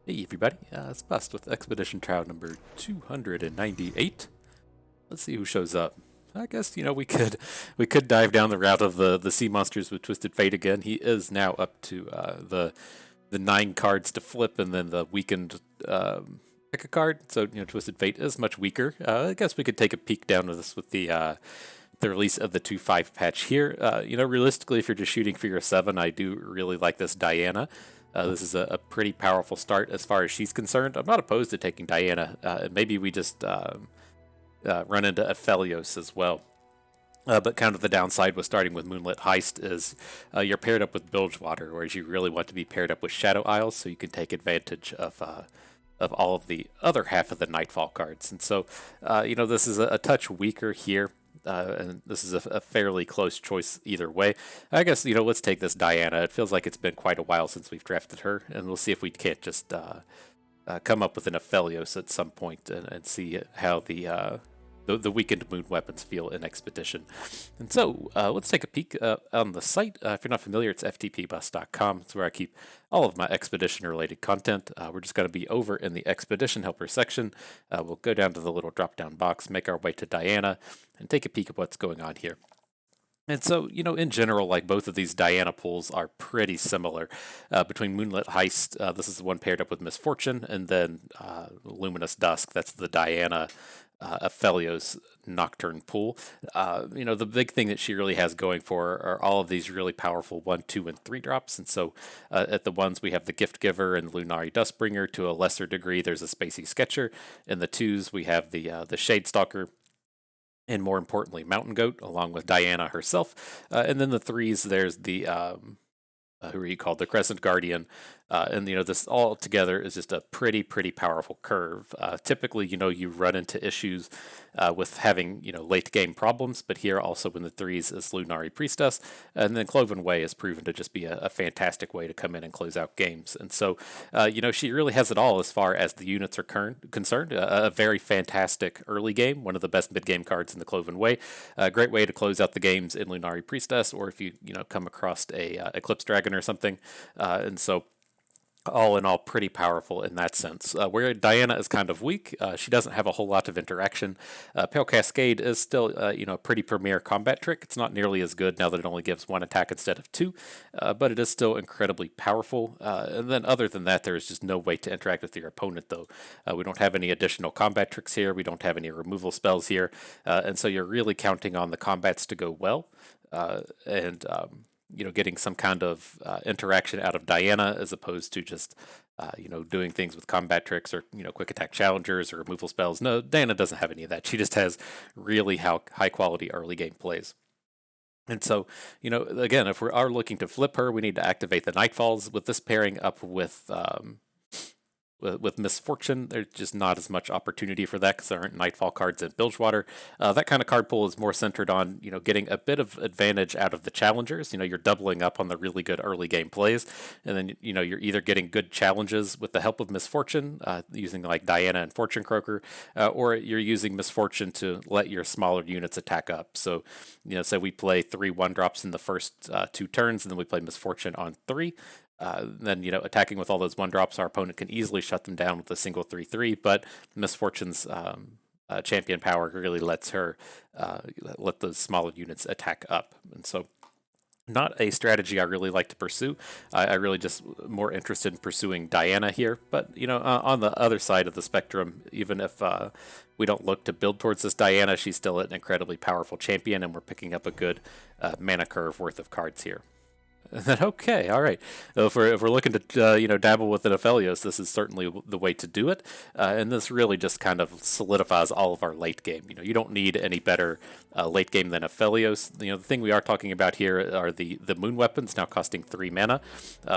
Hey everybody, it's Bust with Expedition Trial number 298. Let's see who shows up. I guess we could dive down the route of the sea monsters with Twisted Fate again. He is now up to the 9 cards to flip, and then the weakened pick a card. So Twisted Fate is much weaker. I guess we could take a peek down to this with the release of the 2.5 patch here. Realistically, if you're just shooting for your 7, I do really like this Diana. This is a pretty powerful start as far as she's concerned. I'm not opposed to taking Diana. Maybe we just run into Aphelios as well. But kind of the downside with starting with Moonlit Heist is you're paired up with Bilgewater, whereas you really want to be paired up with Shadow Isles, so you can take advantage of all of the other half of the Nightfall cards. And so, this is a touch weaker here. And this is a fairly close choice either way. I guess, let's take this Diana. It feels like it's been quite a while since we've drafted her, and we'll see if we can't just come up with an Aphelios at some point and see how the weakened moon weapons feel in Expedition. And so let's take a peek on the site. If you're not familiar, it's ftpbus.com. It's where I keep all of my Expedition-related content. We're just going to be over in the Expedition Helper section. We'll go down to the little drop-down box, make our way to Diana, and take a peek at what's going on here. And so, in general, like both of these Diana pools are pretty similar. Between Moonlit Heist, this is the one paired up with Misfortune, and then Luminous Dusk, that's the Diana Aphelios Nocturne pool. The big thing that she really has going for her are all of these really powerful 1, 2, and 3 drops. And so at the 1s, we have the Gift Giver and Lunari Dustbringer. To a lesser degree, there's a Spacey Sketcher. In the 2s, we have the Shade Stalker, and more importantly, Mountain Goat, along with Diana herself. And then the 3s, there's the who are you called? The Crescent Guardian. And this all together is just a pretty powerful curve. Typically, you run into issues with having, late game problems, but here also in the 3s is Lunari Priestess, and then Cloven Way has proven to just be a fantastic way to come in and close out games. And so, she really has it all as far as the units are concerned. A very fantastic early game, one of the best mid game cards in the Cloven Way. A great way to close out the games in Lunari Priestess, or if you come across a Eclipse Dragon or something. And so, all in all, pretty powerful in that sense. Where Diana is kind of weak, she doesn't have a whole lot of interaction. Pale Cascade is still, a pretty premier combat trick. It's not nearly as good now that it only gives 1 attack instead of 2, but it is still incredibly powerful. And then other than that, there is just no way to interact with your opponent, though. We don't have any additional combat tricks here. We don't have any removal spells here. And so you're really counting on the combats to go well. Getting some kind of interaction out of Diana as opposed to just, doing things with combat tricks or, quick attack challengers or removal spells. No, Diana doesn't have any of that. She just has really high quality early game plays. And so, again, if we are looking to flip her, we need to activate the Nightfalls. With this pairing up with Misfortune, there's just not as much opportunity for that because there aren't Nightfall cards in Bilgewater. That kind of card pool is more centered on, getting a bit of advantage out of the challengers. You're doubling up on the really good early game plays, and then, you're either getting good challenges with the help of Misfortune, using like Diana and Fortune Croaker, or you're using Misfortune to let your smaller units attack up. So, say we play 3 1-drops in the first 2 turns, and then we play Misfortune on 3. Then, attacking with all those 1-drops, our opponent can easily shut them down with a single 3/3, but Misfortune's champion power really lets her let those smaller units attack up. And so, not a strategy I really like to pursue. I really just more interested in pursuing Diana here. But, on the other side of the spectrum, even if we don't look to build towards this Diana, she's still an incredibly powerful champion, and we're picking up a good mana curve worth of cards here. Okay, all right. If we're looking to dabble with an Aphelios, this is certainly the way to do it, and this really just kind of solidifies all of our late game. You don't need any better late game than Aphelios. The thing we are talking about here are the moon weapons now costing 3 mana.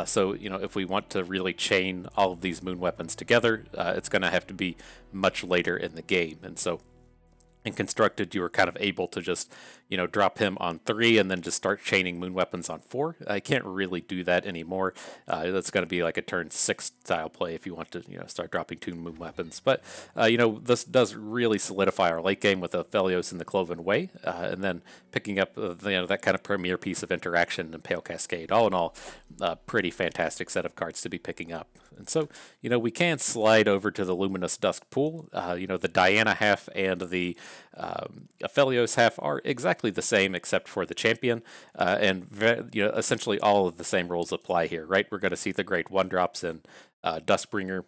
So if we want to really chain all of these moon weapons together, it's going to have to be much later in the game, and so. And Constructed, you were kind of able to just, drop him on 3 and then just start chaining moon weapons on 4. I can't really do that anymore. That's going to be like a turn 6 style play if you want to, start dropping 2 moon weapons. But, this does really solidify our late game with Aphelios in the Cloven Way, and then picking up that kind of premier piece of interaction and Pale Cascade. All in all, pretty fantastic set of cards to be picking up. And so, we can slide over to the Luminous Dusk pool. The Diana half and the Aphelios half are exactly the same except for the champion, and essentially all of the same rules apply here, right? We're going to see the great 1-drops in Duskbringer.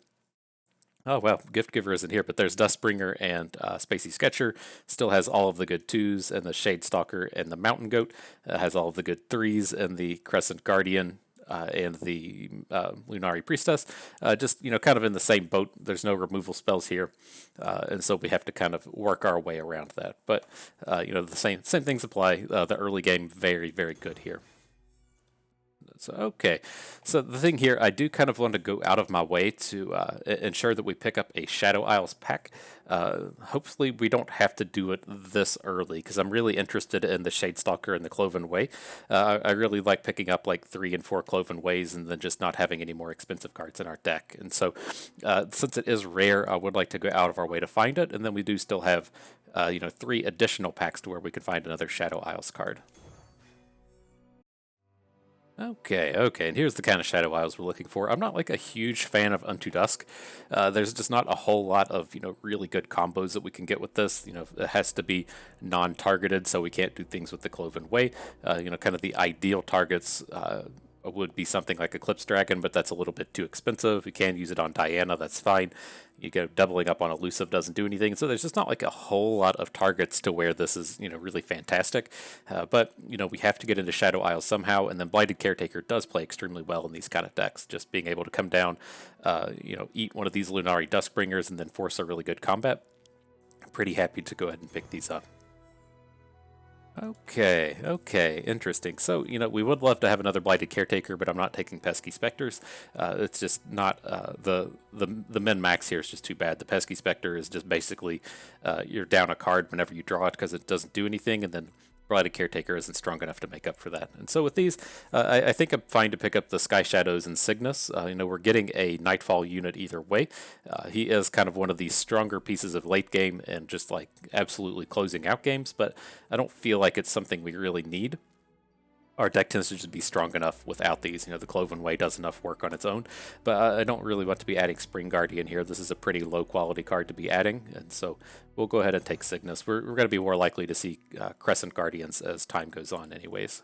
Oh, well, Gift Giver isn't here, but there's Dustbringer and Spacey Sketcher. Still has all of the good 2s, and the Shade Stalker and the Mountain Goat has all of the good 3s, and the Crescent Guardian and the Lunari Priestess. Just, kind of in the same boat. There's no removal spells here, and so we have to kind of work our way around that. But, the same things apply. The early game, very, very good here. So, okay, so the thing here, I do kind of want to go out of my way to ensure that we pick up a Shadow Isles pack. Hopefully we don't have to do it this early, because I'm really interested in the Shade Stalker and the Cloven Way. I really like picking up like 3 and 4 Cloven Ways and then just not having any more expensive cards in our deck. And so since it is rare, I would like to go out of our way to find it, and then we do still have 3 additional packs to where we can find another Shadow Isles card. Okay, and here's the kind of Shadow Isles we're looking for. I'm not like a huge fan of Unto Dusk. There's just not a whole lot of, really good combos that we can get with this. It has to be non-targeted, so we can't do things with the Cloven Way. Kind of the ideal targets would be something like Eclipse Dragon, but that's a little bit too expensive. We can use it on Diana, that's fine. Doubling up on Elusive doesn't do anything. So there's just not like a whole lot of targets to where this is, really fantastic. But, we have to get into Shadow Isles somehow, and then Blighted Caretaker does play extremely well in these kind of decks. Just being able to come down, eat one of these Lunari Duskbringers and then force a really good combat. I'm pretty happy to go ahead and pick these up. Okay, interesting. So, we would love to have another Blighted Caretaker, but I'm not taking Pesky Specters. It's just not, the min-max here is just too bad. The Pesky Specter is just basically, you're down a card whenever you draw it because it doesn't do anything, and then Blighted Caretaker isn't strong enough to make up for that. And so with these, I think I'm fine to pick up the Sky Shadows and Cygnus. We're getting a Nightfall unit either way. He is kind of one of these stronger pieces of late game and just like absolutely closing out games, but I don't feel like it's something we really need. Our deck tends to just be strong enough without these. The Cloven Way does enough work on its own, but I don't really want to be adding Spring Guardian here. This is a pretty low quality card to be adding, and so we'll go ahead and take Cygnus. We're going to be more likely to see Crescent Guardians as time goes on anyways.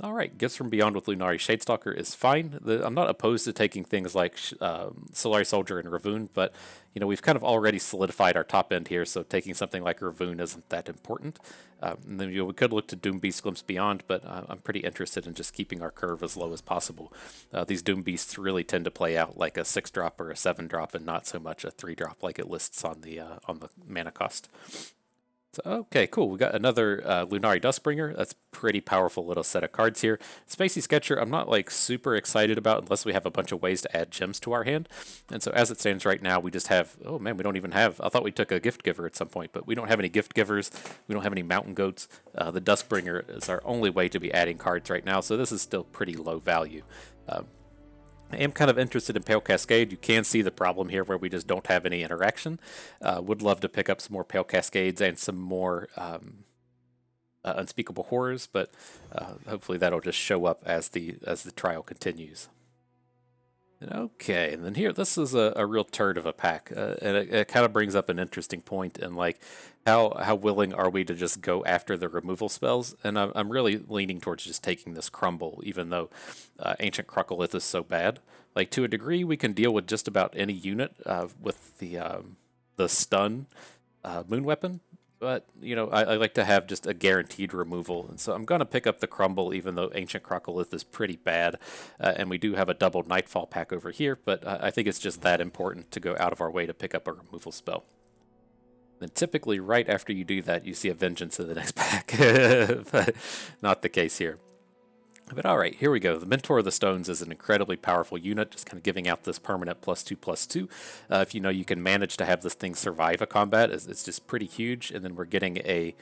Alright, Gifts from Beyond with Lunari Shadestalker is fine. I'm not opposed to taking things like Solari Soldier and Ravoon, but we've kind of already solidified our top end here, so taking something like Ravoon isn't that important. And then we could look to Doom Beast Glimpse Beyond, but I'm pretty interested in just keeping our curve as low as possible. These Doom Beasts really tend to play out like a 6-drop or a 7-drop and not so much a 3-drop like it lists on the mana cost. So, okay, cool. We got another Lunari Dustbringer. That's pretty powerful little set of cards here. Spacey Sketcher, I'm not like super excited about unless we have a bunch of ways to add gems to our hand. And so as it stands right now, we just have, oh man, we don't even have, I thought we took a Gift Giver at some point, but we don't have any Gift Givers. We don't have any Mountain Goats. The Dustbringer is our only way to be adding cards right now, so this is still pretty low value. I am kind of interested in Pale Cascade. You can see the problem here where we just don't have any interaction. Would love to pick up some more Pale Cascades and some more Unspeakable Horrors, but hopefully that'll just show up as the trial continues. Okay, and then here, this is a real turd of a pack, and it kind of brings up an interesting point in like how willing are we to just go after the removal spells, and I'm really leaning towards just taking this Crumble, even though Ancient Cruckolith is so bad. Like, to a degree, we can deal with just about any unit with the stun Moon Weapon, but, I like to have just a guaranteed removal, and so I'm going to pick up the Crumble, even though Ancient Cruckolith is pretty bad, and we do have a double Nightfall pack over here, but I think it's just that important to go out of our way to pick up a removal spell. Then typically, right after you do that, you see a Vengeance in the next pack, but not the case here. But alright, here we go. The Mentor of the Stones is an incredibly powerful unit, just kind of giving out this permanent +2/+2. If you can manage to have this thing survive a combat, it's just pretty huge. And then we're getting a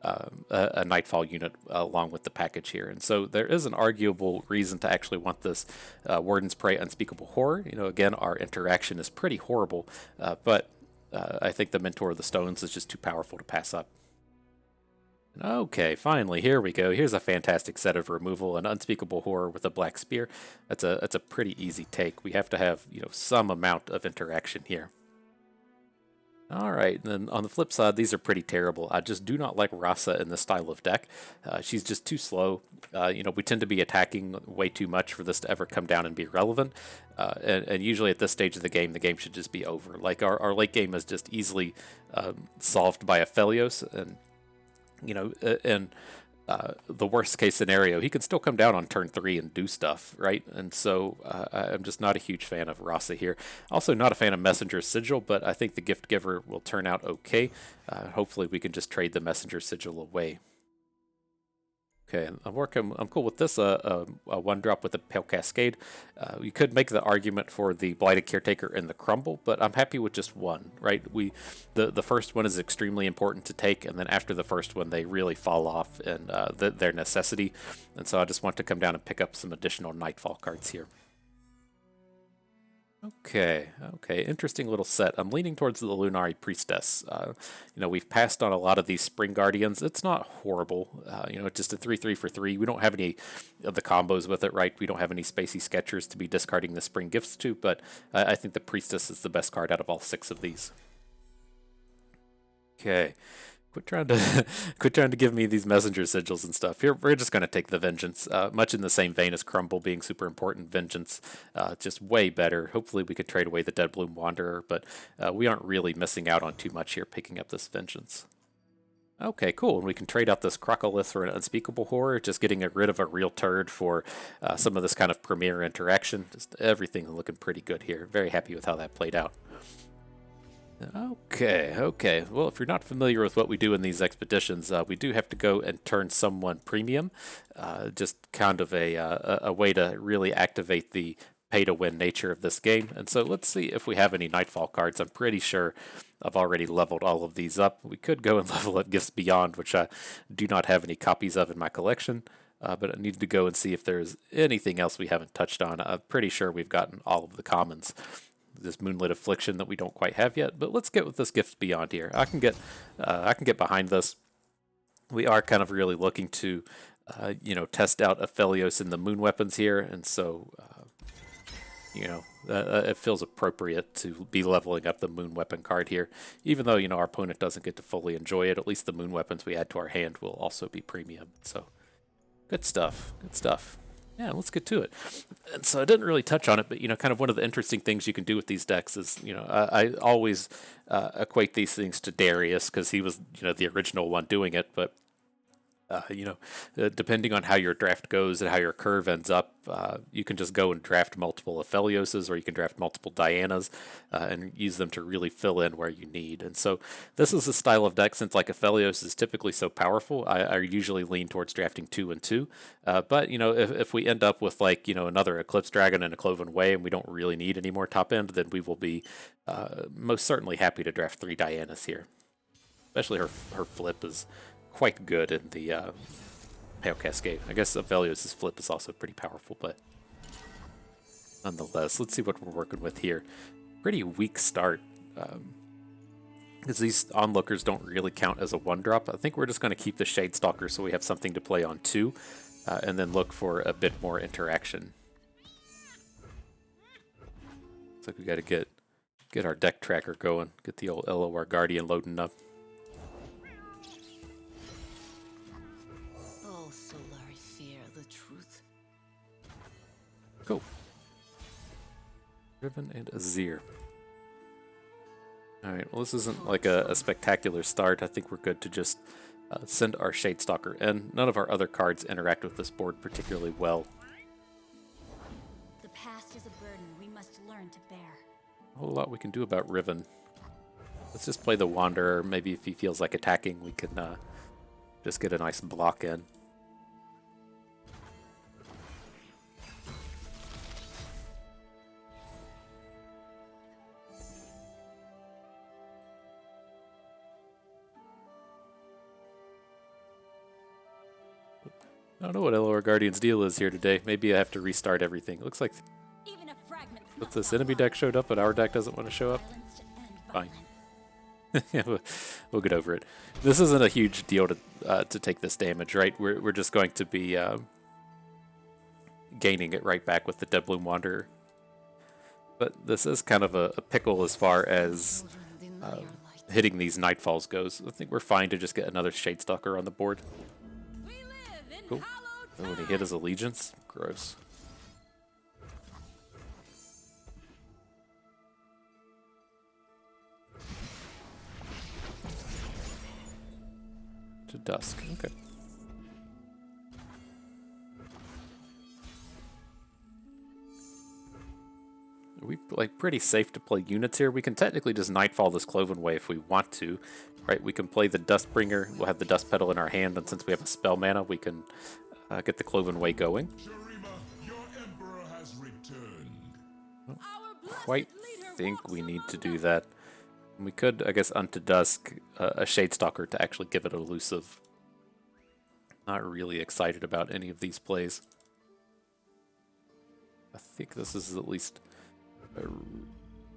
a Nightfall unit along with the package here. And so there is an arguable reason to actually want this Warden's Prey Unspeakable Horror. You know, again, our interaction is pretty horrible, but I think the Mentor of the Stones is just too powerful to pass up. Okay, finally, here we go. Here's a fantastic set of removal, an Unspeakable Horror with a Black Spear. That's a pretty easy take. We have to have, you know, some amount of interaction here. All right, and then on the flip side, these are pretty terrible. I just do not like Rasa in this style of deck. She's just too slow. You know, we tend to be attacking way too much for this to ever come down and be relevant. And usually at this stage of the game should just be over. Like our late game is just easily solved by Aphelios, and you know, the worst case scenario, he can still come down on turn 3 and do stuff, right? And so I'm just not a huge fan of Rasa here. Also not a fan of Messenger Sigil, but I think the Gift Giver will turn out okay. Hopefully we can just trade the Messenger Sigil away. Okay, I'm cool with this. A 1-drop with a Pale Cascade. You could make the argument for the Blighted Caretaker and the Crumble, but I'm happy with just one, right? The first one is extremely important to take, and then after the first one, they really fall off in their necessity. And so I just want to come down and pick up some additional Nightfall cards here. Okay, interesting little set. I'm leaning towards the Lunari Priestess. You know, we've passed on a lot of these Spring Guardians. It's not horrible. You know, it's just a 3/3 for 3. We don't have any of the combos with it, right? We don't have any Spacey Sketchers to be discarding the Spring Gifts to, but I think the Priestess is the best card out of all 6 of these. Okay. Quit trying to give me these messenger sigils and stuff. Here, we're just going to take the Vengeance, much in the same vein as Crumble being super important. Vengeance, just way better. Hopefully we could trade away the Dead Bloom Wanderer, but we aren't really missing out on too much here picking up this Vengeance. Okay, cool. And we can trade out this Crocolith for an Unspeakable Horror, just getting rid of a real turd for some of this kind of premier interaction. Just everything looking pretty good here. Very happy with how that played out. Okay. Well, if you're not familiar with what we do in these expeditions, we do have to go and turn someone premium. Just kind of a way to really activate the pay-to-win nature of this game. And so let's see if we have any Nightfall cards. I'm pretty sure I've already leveled all of these up. We could go and level up Gifts Beyond, which I do not have any copies of in my collection. But I need to go and see if there's anything else we haven't touched on. I'm pretty sure we've gotten all of the commons. This Moonlit Affliction that we don't quite have yet, but let's get with this Gifts Beyond here. I can get behind this. We are kind of really looking to, you know, test out Aphelios in the Moon weapons here, and so, you know, it feels appropriate to be leveling up the Moon weapon card here. Even though, you know, our opponent doesn't get to fully enjoy it, at least the Moon weapons we add to our hand will also be premium. So, good stuff. Yeah, let's get to it. And so I didn't really touch on it, but, you know, kind of one of the interesting things you can do with these decks is, you know, I always equate these things to Darius because he was, you know, the original one doing it, but you know, depending on how your draft goes and how your curve ends up, you can just go and draft multiple Aphelioses, or you can draft multiple Dianas and use them to really fill in where you need. And so this is a style of deck, since like Aphelios is typically so powerful, I usually lean towards drafting 2 and 2. But, you know, if we end up with, like, you know, another Eclipse Dragon and a Cloven Way and we don't really need any more top end, then we will be most certainly happy to draft 3 Dianas here. Especially her flip is quite good in the Pale Cascade. I guess Aphelios' flip is also pretty powerful, but nonetheless, let's see what we're working with here. Pretty weak start, because these onlookers don't really count as a 1-drop. I think we're just going to keep the Shadestalker so we have something to play on too, and then look for a bit more interaction. Looks like we got to get our deck tracker going, get the old LOR Guardian loading up. Cool. Riven and Azir. Alright, well, this isn't like a spectacular start. I think we're good to just send our Shadestalker in. None of our other cards interact with this board particularly well. The past is a burden we must learn to bear. A whole lot we can do about Riven. Let's just play the Wanderer. Maybe if he feels like attacking, we can just get a nice block in. I don't know what Elor Guardian's deal is here today. Maybe I have to restart everything. Looks like Even a fragment if this enemy deck showed up, but our deck doesn't want to show up. Fine. Yeah, we'll get over it. This isn't a huge deal to take this damage, right? We're just going to be gaining it right back with the Dead Bloom Wanderer. But this is kind of a pickle as far as hitting these Nightfalls goes. I think we're fine to just get another Shadestalker on the board. Cool. And when he hit his Allegiance, gross. To dusk, okay. Are we like pretty safe to play units here? We can technically just Nightfall this Cloven Way if we want to, right? We can play the Dustbringer. We'll have the Dust Petal in our hand, and since we have a spell mana, we can get the Cloven Way going. Your emperor has returned. Don't quite think we need to do that. We could, I guess, Unto Dusk a Shadestalker to actually give it elusive. Not really excited about any of these plays. I think this is at least...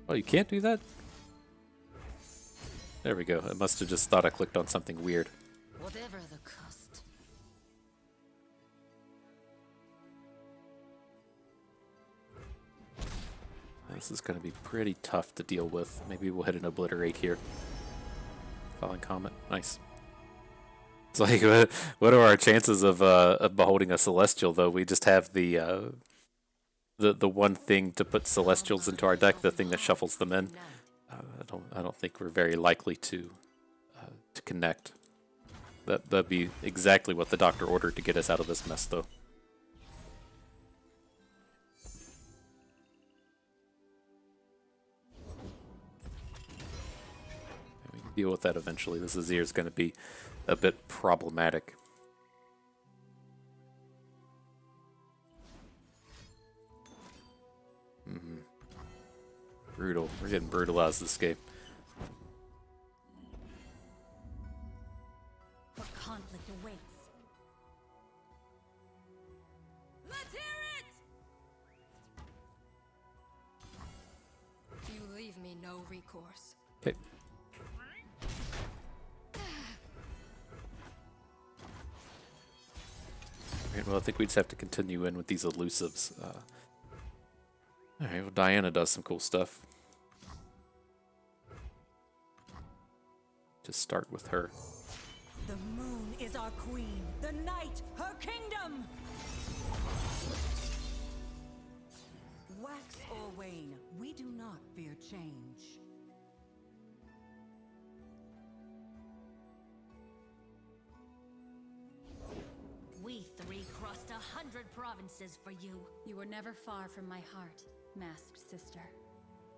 Oh, you can't do that? There we go. I must have just thought I clicked on something weird. Whatever the cost. This is going to be pretty tough to deal with. Maybe we'll hit an Obliterate here. Falling Comet. Nice. It's like, what are our chances of beholding a Celestial, though? We just have the one thing to put Celestials into our deck, the thing that shuffles them in. I don't think we're very likely to connect. That'd be exactly what the doctor ordered to get us out of this mess, though. We can deal with that eventually. This Azir is going to be a bit problematic. Brutal. We're getting brutalized this game. What conflict awaits? Let's hear it! You leave me no recourse. Okay. Alright, well, I think we just have to continue in with these elusives. Alright, well, Diana does some cool stuff. Just start with her. The moon is our queen, the night her kingdom! Wax or wane, we do not fear change. We three crossed 100 provinces for you. You were never far from my heart, masked sister.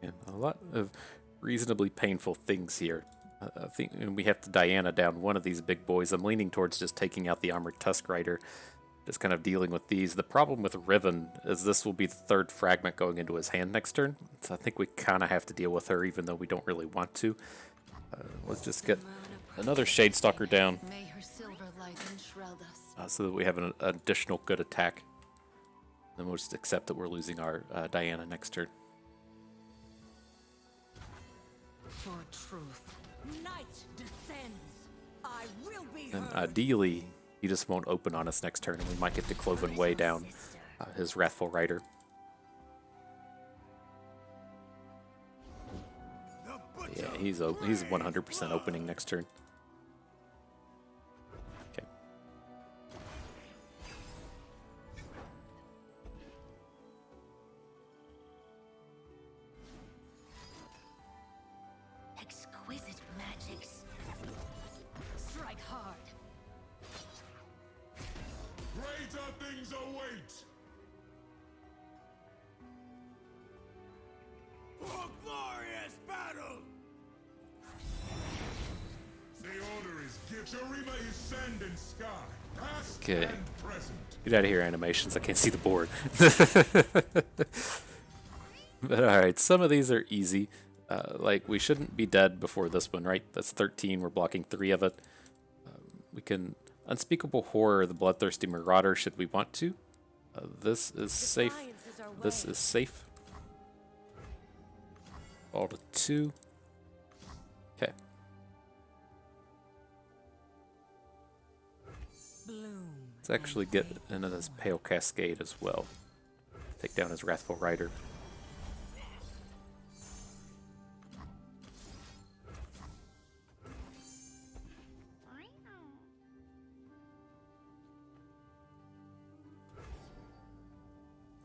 Yeah, a lot of reasonably painful things here. I think we have to Diana down one of these big boys. I'm leaning towards just taking out the Armored Tusk Rider, just kind of dealing with these. The problem with Riven is this will be the third fragment going into his hand next turn, so I think we kind of have to deal with her even though we don't really want to. Let's just get another Shadestalker down May her silver light enshroud us. so that we have an additional good attack. Then we'll just accept that we're losing our Diana next turn. For truth. Night descends. I will be And heard. ideally, he just won't open on us next turn, and we might get to Cloven Way down his Wrathful Rider. Yeah, he's 100% opening next turn. Okay. Exquisite magics. Strike hard. Greater things await. For glorious battle. The order is give. Shurima is sand and sky, past Okay. and present. Get out of here, animations. I can't see the board. But alright, some of these are easy. Like, we shouldn't be dead before this one, right? That's 13. We're blocking 3 of it. We can Unspeakable Horror, the Bloodthirsty Marauder, should we want to. This is safe. This is safe. All to 2. Okay. Let's actually get into this Pale Cascade as well. Take down his Wrathful Rider.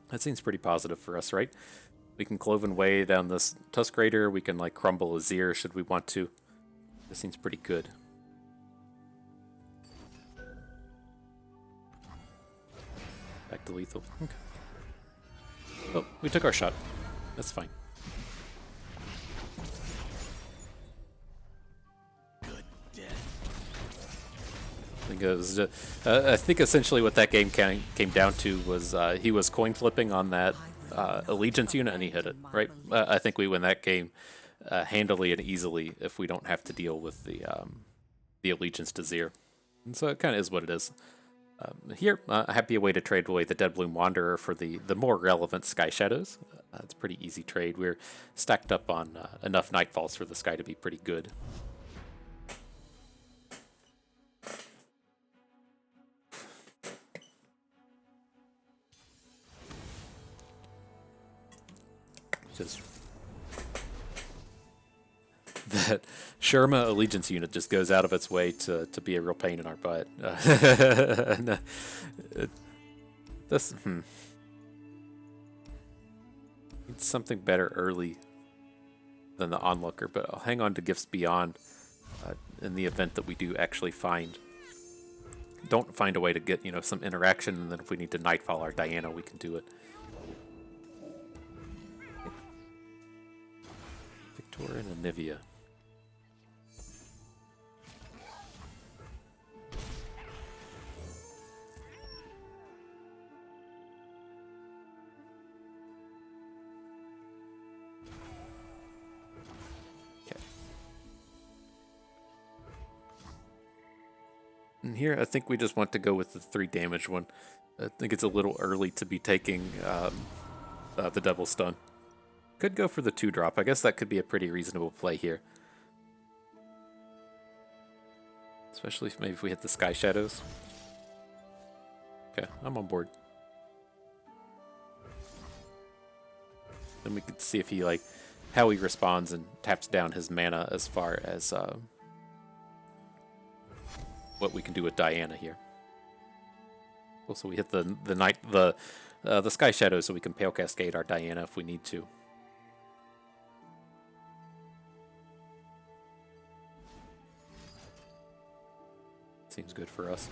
That seems pretty positive for us, right? We can Cloven Way down this Tusk Raider. We can like crumble Azir should we want to. This seems pretty good. Back to lethal. Okay. Oh, we took our shot. That's fine. I think essentially what that game came down to was he was coin flipping on that allegiance unit and he hit it, right? I think we win that game handily and easily if we don't have to deal with the allegiance to Zir. And so it kind of is what it is. Here, happy way to trade away the Dead Bloom Wanderer for the more relevant Sky Shadows. It's a pretty easy trade. We're stacked up on enough Nightfalls for the Sky to be pretty good. Just that Sherma Allegiance unit just goes out of its way to be a real pain in our butt. Need something better early than the Onlooker, but I'll hang on to Gifts Beyond in the event that we do actually don't find a way to get some interaction, and then if we need to Nightfall our Diana, we can do it. Victor and Anivia. Okay. And here, I think we just want to go with the 3 damage one. I think it's a little early to be taking the double stun. Could go for the 2-drop. I guess that could be a pretty reasonable play here. Especially if maybe if we hit the Sky Shadows. Okay, I'm on board. Then we could see if he how he responds and taps down his mana as far as what we can do with Diana here. Also, we hit the Sky Shadows so we can Pale Cascade our Diana if we need to. Seems good for us.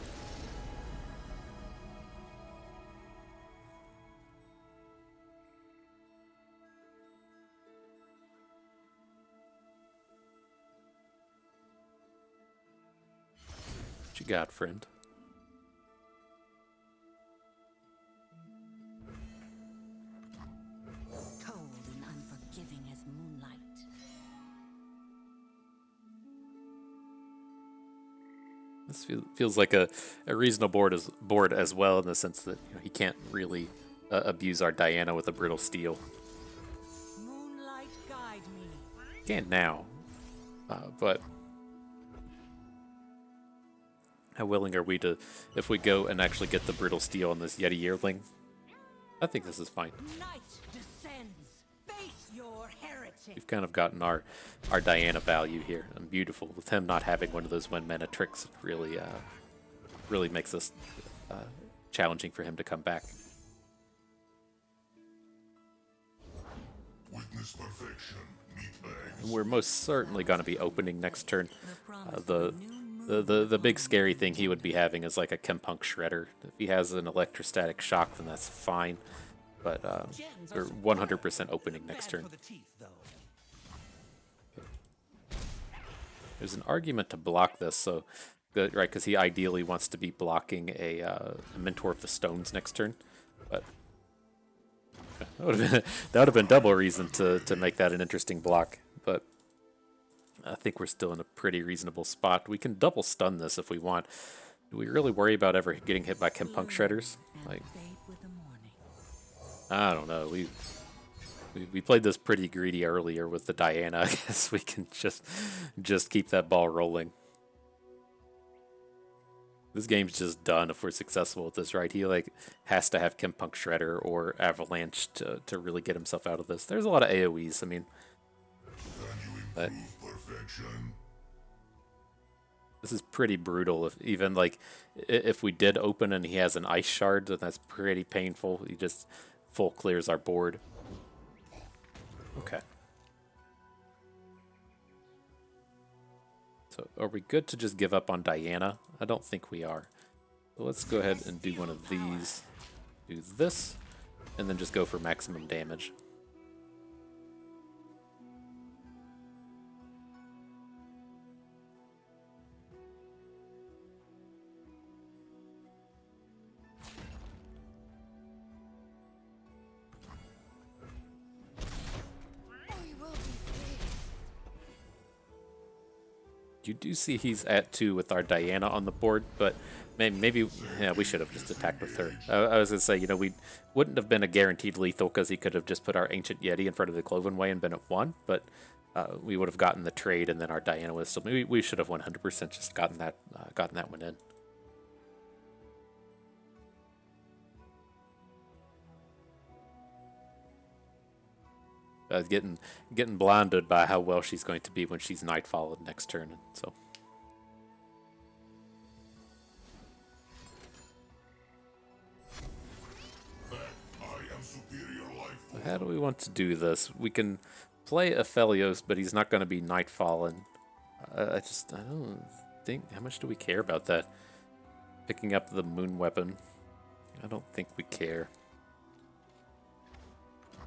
What you got, friend? Cold and unforgiving as moonlight. This feels like a reasonable board as well, in the sense that he can't really abuse our Diana with a Brittle Steel. Moonlight guide me. Can't now, but how willing are we to, if we go and actually get the Brittle Steel on this Yeti Yearling? I think this is fine. Night descends. Face your heritage. We've kind of gotten our Diana value here, and beautiful. With him not having one of those 1 mana tricks, really makes this challenging for him to come back. Witness perfection, meatbags. And we're most certainly going to be opening next turn. The big scary thing he would be having is like a Chempunk Shredder. If he has an Electrostatic Shock, then that's fine. But we're 100% opening next turn. There's an argument to block this, so good, right? Because he ideally wants to be blocking a Mentor of the Stones next turn. But that would have been double reason to make that an interesting block. But I think we're still in a pretty reasonable spot. We can double stun this if we want. Do we really worry about ever getting hit by Chempunk Shredders? And Like, fade with the morning. I don't know. We played this pretty greedy earlier with the Diana. I guess we can just keep that ball rolling. This game's just done if we're successful with this, right? He like has to have Chempunk Shredder or Avalanche to really get himself out of this. There's a lot of AoEs. I mean, but this is pretty brutal. If even like if we did open and he has an ice shard, then that's pretty painful. He just full clears our board. Okay. So are we good to just give up on Diana? I don't think we are. So let's go ahead and do one of these. Do this, and then just go for maximum damage. You do see he's at 2 with our Diana on the board, but maybe yeah, we should have just attacked with her. I was going to say, you know, we wouldn't have been a guaranteed lethal because he could have just put our Ancient Yeti in front of the Cloven Way and been at 1, but we would have gotten the trade and then our Diana was still... Maybe we should have 100% just gotten that one in. I was getting blinded by how well she's going to be when she's Nightfall next turn, so. How do we want to do this? We can play Aphelios, but he's not going to be Nightfall, and I don't think... How much do we care about that? Picking up the Moon Weapon. I don't think we care.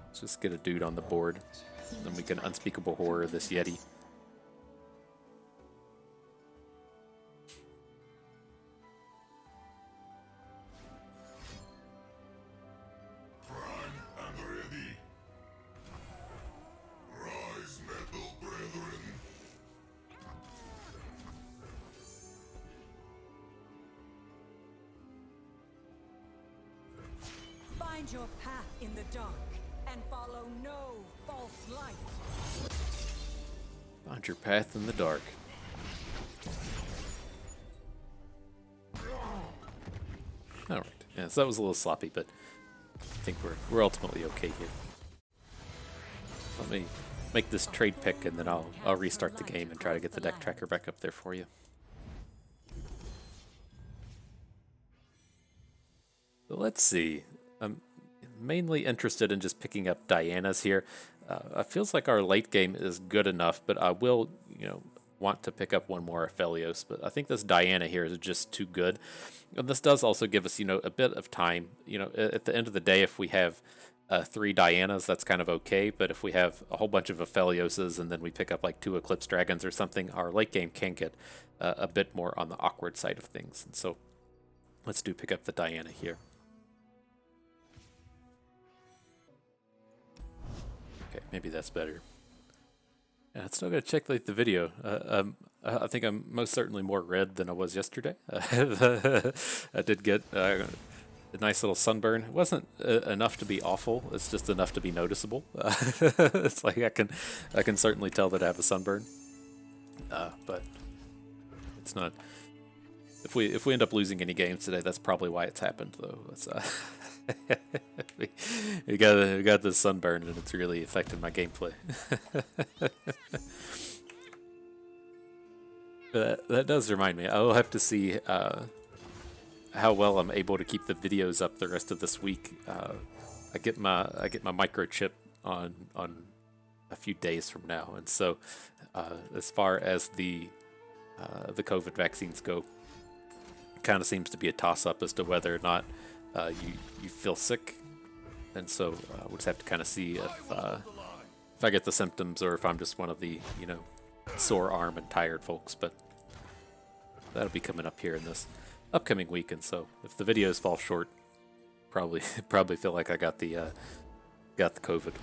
Let's just get a dude on the board. Then we can Unspeakable Horror this Yeti. Prime and ready. Rise, metal brethren. Find your path in the dark and follow no false light. Find your path in the dark. All right. Yeah, so that was a little sloppy, but I think we're ultimately okay here. Let me make this trade pick, and then I'll restart the game and try to get the deck tracker back up there for you. So let's see. I'm mainly interested in just picking up Dianas here. It feels like our late game is good enough, but I will, you know, want to pick up one more Aphelios. But I think this Diana here is just too good. And this does also give us, you know, a bit of time. You know, at the end of the day, if we have 3 Dianas, that's kind of okay. But if we have a whole bunch of Aphelioses and then we pick up like 2 Eclipse Dragons or something, our late game can get a bit more on the awkward side of things. And so let's pick up the Diana here. Okay, maybe that's better. Yeah, I'm still gonna check the video. I think I'm most certainly more red than I was yesterday. I did get a nice little sunburn. It wasn't enough to be awful. It's just enough to be noticeable. It's like I can certainly tell that I have a sunburn, but it's not. If we end up losing any games today, that's probably why it's happened, though. It's, we got this sunburn, and it's really affected my gameplay. That does remind me. I will have to see how well I'm able to keep the videos up the rest of this week. I get my microchip on a few days from now, and so as far as the COVID vaccines go, kind of seems to be a toss-up as to whether or not you feel sick, and so we'll just have to kind of see if I get the symptoms or if I'm just one of the, you know, sore arm and tired folks. But that'll be coming up here in this upcoming week, and so if the videos fall short, probably feel like I got the COVID.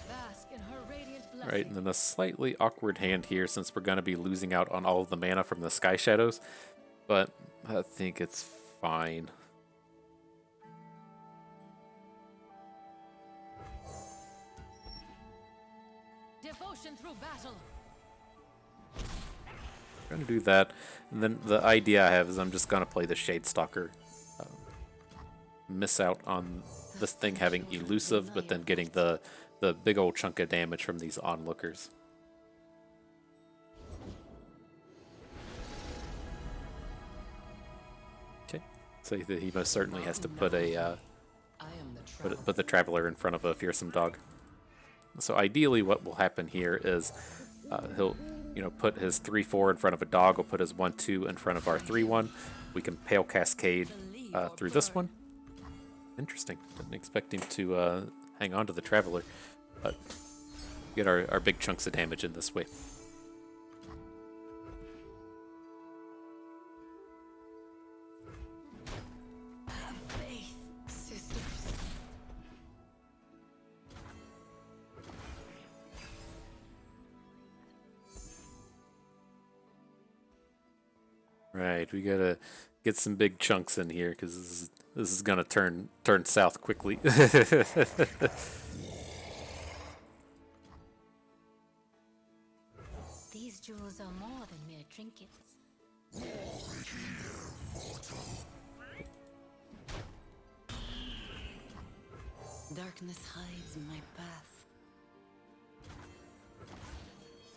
Bask in her radiant All Right, and then a slightly awkward hand here since we're going to be losing out on all of the mana from the Sky Shadows, but I think it's fine. Devotion through battle. I'm going to do that, and then the idea I have is I'm just going to play the Shadestalker. Miss out on this thing having elusive, but then getting the big old chunk of damage from these onlookers. Okay, so he most certainly has to put a put the Traveler in front of a fearsome dog. So ideally, what will happen here is he'll put his 3/4 in front of a dog. We'll put his 1/2 in front of our 3/1. We can Pale Cascade through this one. Interesting. Didn't expect him to hang on to the Traveler, but get our big chunks of damage in this way. Have faith, sisters. Right, we gotta get some big chunks in here because this is gonna turn south quickly. These jewels are more than mere trinkets. Darkness hides in my path.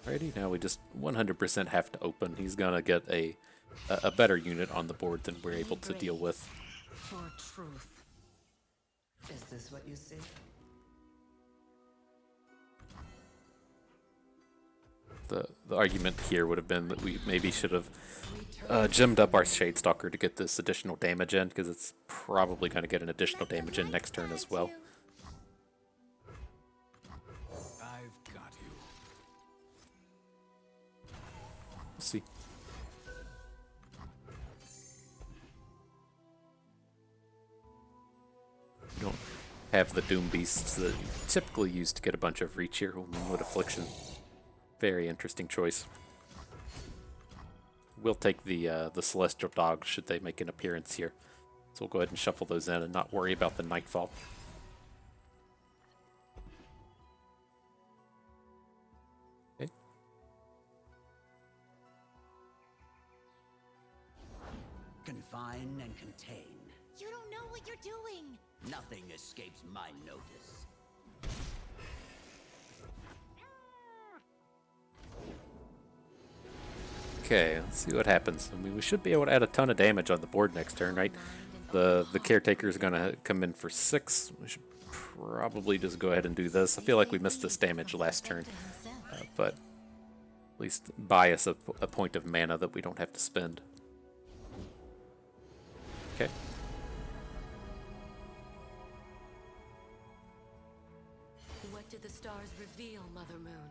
Alrighty, now we just 100% have to open. He's gonna get a better unit on the board than we're able to deal with. For truth. Is this what you see? The argument here would have been that we maybe should have gemmed up our Shadestalker to get this additional damage in, because it's probably going to get an additional damage in next turn as well. I've got you. We'll see. We don't have the Doom Beasts that you typically use to get a bunch of reach here. Moonlit Affliction. Very interesting choice. We'll take the Celestial Dogs should they make an appearance here. So we'll go ahead and shuffle those in and not worry about the Nightfall. Okay. Confine and contain. You don't know what you're doing. Nothing escapes my notice. Okay, let's see what happens. I mean, we should be able to add a ton of damage on the board next turn, right? The Caretaker is going to come in for 6. We should probably just go ahead and do this. I feel like we missed this damage last turn, but at least buy us a point of mana that we don't have to spend. Okay. What did the stars reveal, Mother Moon?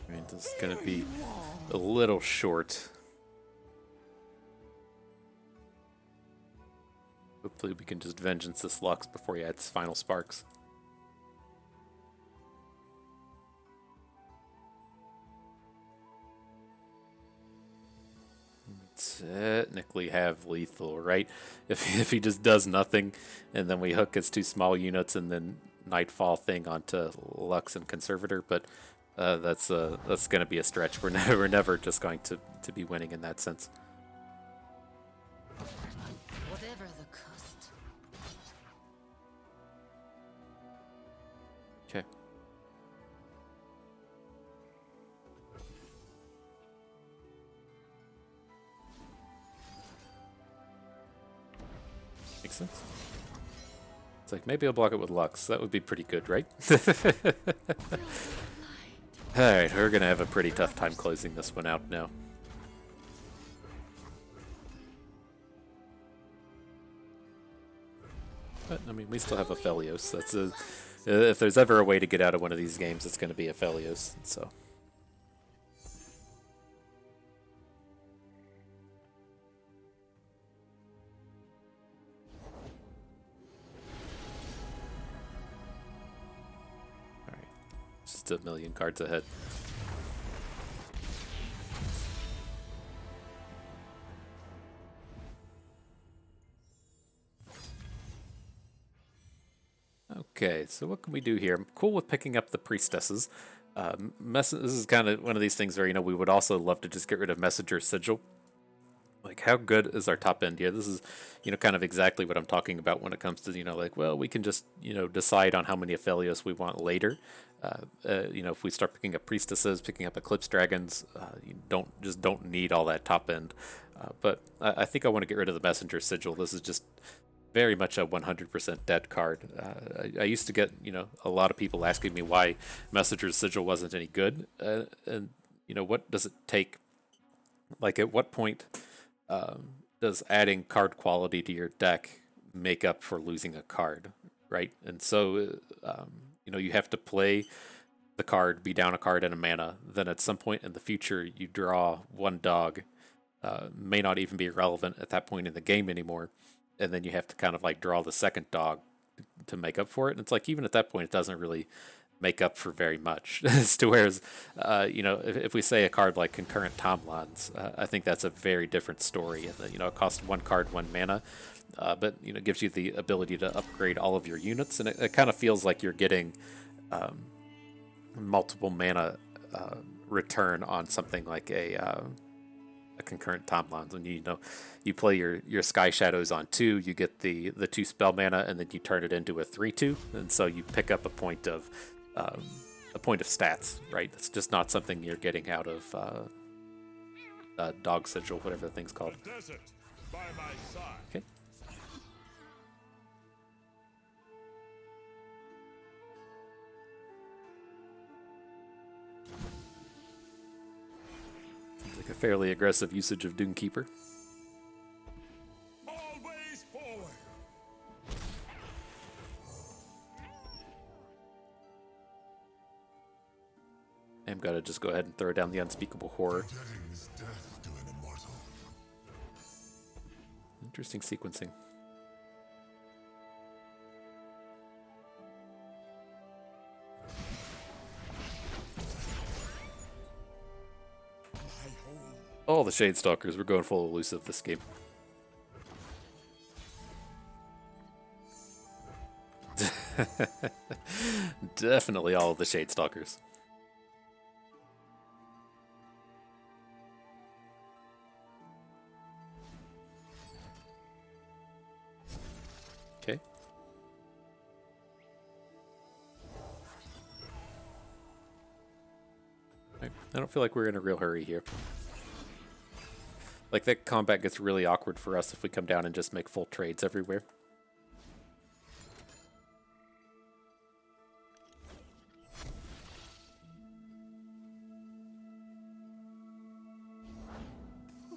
Right, this is going to be a little short. Hopefully we can just Vengeance this Lux before he adds Final Sparks. Technically have lethal, right? If he just does nothing, and then we hook his 2 small units and then Nightfall thing onto Lux and Conservator, but that's going to be a stretch. We're never just going to be winning in that sense. Whatever the cost. Okay. Makes sense. It's like, maybe I'll block it with Lux. That would be pretty good, right? Alright, we're going to have a pretty tough time closing this one out now. But, I mean, we still have Aphelios. That's if there's ever a way to get out of one of these games, it's going to be Aphelios. So. just a million cards ahead. Okay, so what can we do here? I'm cool with picking up the priestesses. This is kind of one of these things where, you know, we would also love to just get rid of Messenger Sigil. Like, how good is our top end here? This is, you know, kind of exactly what I'm talking about when it comes to, you know, like, well, we can just, you know, decide on how many Aphelios we want later. You know, if we start picking up priestesses, picking up Eclipse Dragons, you don't need all that top end. But I think I want to get rid of the Messenger Sigil. This is just very much a 100% dead card. I used to get, you know, a lot of people asking me why Messenger's Sigil wasn't any good. And, you know, what does it take? Like, at what point does adding card quality to your deck make up for losing a card, right? And so, you know, you have to play the card, be down a card and a mana. Then at some point in the future, you draw one dog. May not even be relevant at that point in the game anymore. And then you have to kind of like draw the second dog to make up for it. And it's like, even at that point, it doesn't really make up for very much. As to whereas, you know, if we say a card like Concurrent Tomlons, I think that's a very different story. And, you know, it costs one card, one mana, but, you know, it gives you the ability to upgrade all of your units. And it kind of feels like you're getting multiple mana return on something like a Concurrent Tomlons. When you know you play your Sky Shadows on 2, you get the 2 spell mana, and then you turn it into a 3/2, and so you pick up a point of stats, right? It's just not something you're getting out of Dog Sigil, whatever the thing's called. Desert by my side. Okay. Like a fairly aggressive usage of Doomkeeper. Always forward. I'm gonna just go ahead and throw down the Unspeakable Horror. Getting is death to an immortal. Interesting sequencing. All the Shade Stalkers, we're going full elusive this game. Definitely all of the Shade Stalkers. Okay. I don't feel like we're in a real hurry here. Like, that combat gets really awkward for us if we come down and just make full trades everywhere.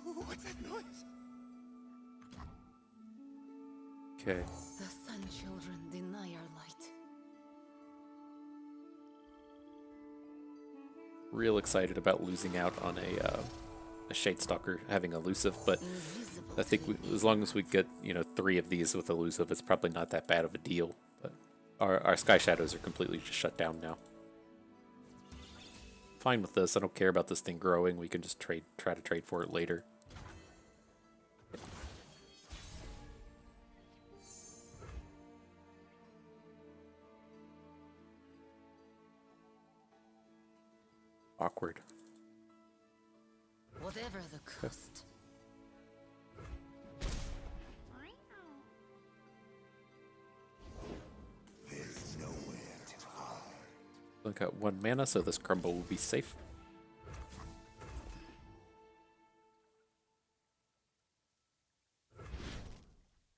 What's that noise? Okay. The Sun Children deny our light. Real excited about losing out on a Shade Stalker having elusive, but I think as long as we get, you know, 3 of these with elusive, it's probably not that bad of a deal. But our Sky Shadows are completely just shut down now. Fine with this. I don't care about this thing growing. We can just try to trade for it later. Awkward. Whatever the cost. There's nowhere to hide. I've got 1 mana, so this crumble will be safe.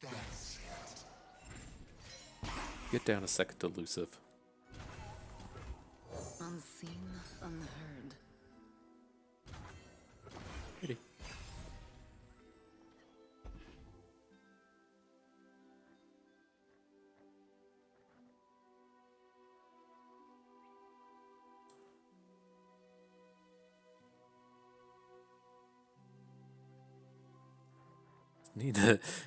That's it. Get down a second elusive. Unseen, unheard. Pretty.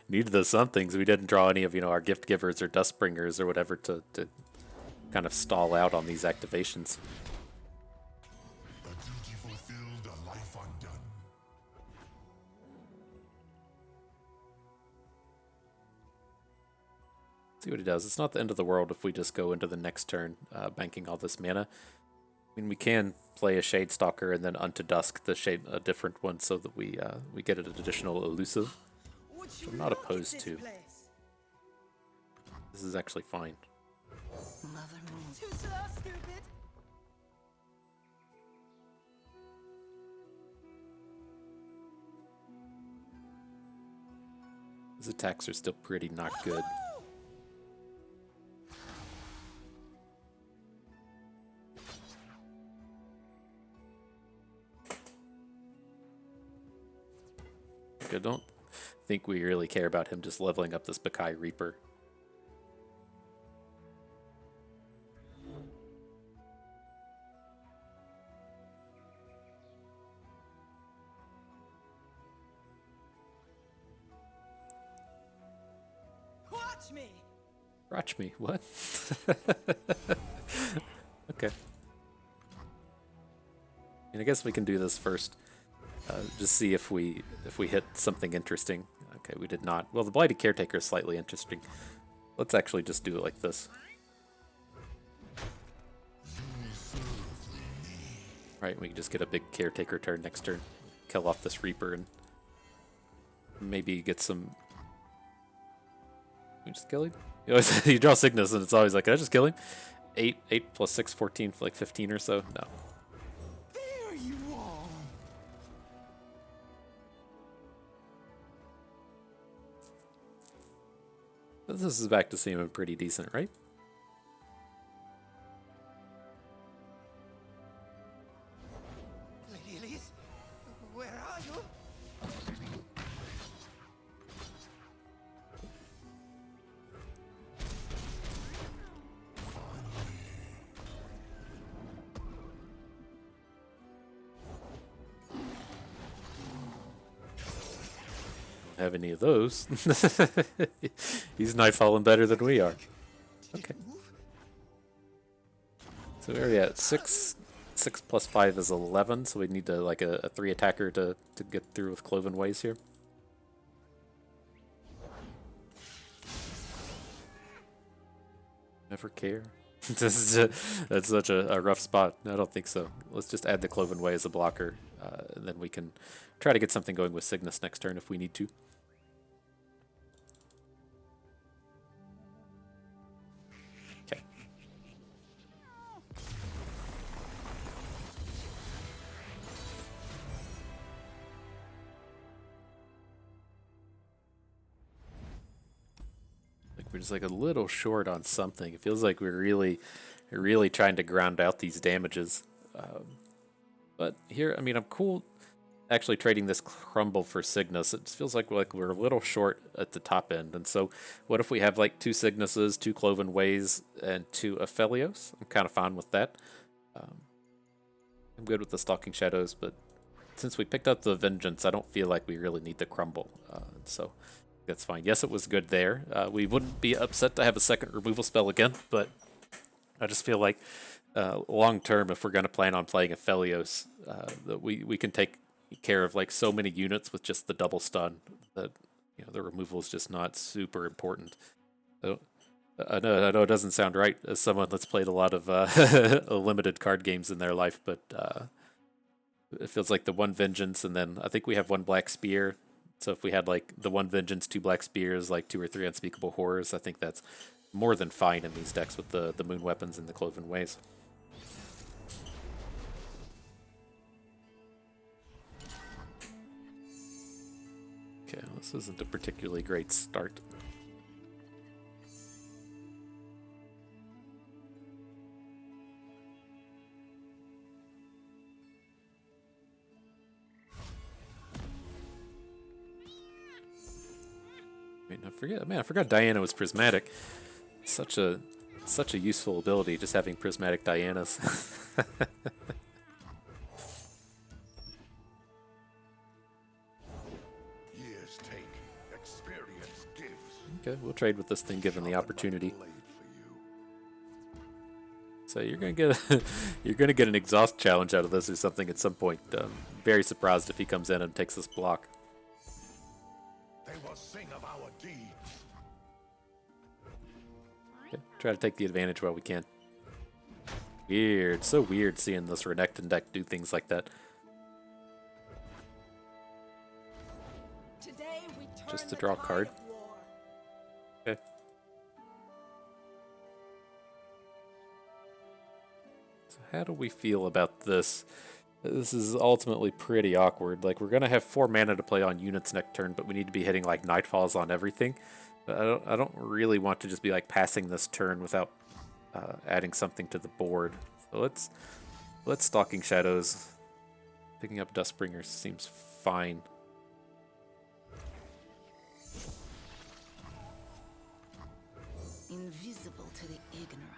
Need the somethings. We didn't draw any of, you know, our gift givers or dust bringers or whatever to kind of stall out on these activations. See what he does. It's not the end of the world if we just go into the next turn, banking all this mana. I mean, we can play a Shade Stalker and then Unto Dusk a different one, so that we get an additional elusive, which I'm not opposed to. This is actually fine. Mother Moon. Too slow, stupid. His attacks are still pretty not good. I don't think we really care about him just leveling up this Bakai Reaper. Watch me. Watch me, what? Okay. And I guess we can do this first. Just see if we hit something interesting. Okay, we did not. Well, the Blighted Caretaker is slightly interesting. Let's actually just do it like this. Right, we can just get a big Caretaker turn next turn. Kill off this Reaper and maybe get some... Can we just kill him? You draw Cygnus and it's always like, can I just kill him? 8 plus 6, 14 for like 15 or so? No. There you are. But this is back to seeming pretty decent, right? Lady Elise, where are you? Have any of those. He's nightfalling better than we are. Okay. So where are we at? 6 plus 5 is 11, so we need to like a 3 attacker to get through with Cloven Ways here. Never care. That's such a rough spot. I don't think so. Let's just add the Cloven Way as a blocker, and then we can try to get something going with Cygnus next turn if we need to. Okay. Like we're just like a little short on something. It feels like we're really trying to ground out these damages. But here, I mean, I'm cool actually trading this Crumble for Cygnus. It just feels like we're a little short at the top end. And so what if we have like 2 Cygnuses, 2 Cloven Ways, and 2 Aphelios? I'm kind of fine with that. I'm good with the Stalking Shadows, but since we picked up the Vengeance, I don't feel like we really need the Crumble. So that's fine. Yes, it was good there. We wouldn't be upset to have a second removal spell again, but I just feel like long term, if we're going to plan on playing Aphelios, that we can take care of like so many units with just the double stun that the removal is just not super important. So, I know it doesn't sound right as someone that's played a lot of limited card games in their life, but it feels like the 1 Vengeance, and then I think we have 1 Black Spear. So if we had like the 1 Vengeance, 2 Black Spears, like 2 or 3 Unspeakable Horrors, I think that's more than fine in these decks with the Moon Weapons and the Cloven Ways. Okay, this isn't a particularly great start. I forgot Diana was prismatic. Such a useful ability, just having prismatic Dianas. Years take, experience gives. Okay, we'll trade with this thing given the opportunity. So you're gonna get an exhaust challenge out of this or something at some point. Very surprised if he comes in and takes this block. They will sing of our deeds. Try to take the advantage while we can. Weird. So weird seeing this Renekton deck do things like that. Today we turn Just to the draw a tide card. of war. Okay. So how do we feel about this? This is ultimately pretty awkward. Like, we're going to have 4 mana to play on units next turn, but we need to be hitting, like, Nightfalls on everything. But I don't really want to just be, like, passing this turn without adding something to the board. So let's Stalking Shadows. Picking up Duskbringer seems fine. Invisible to the ignorant.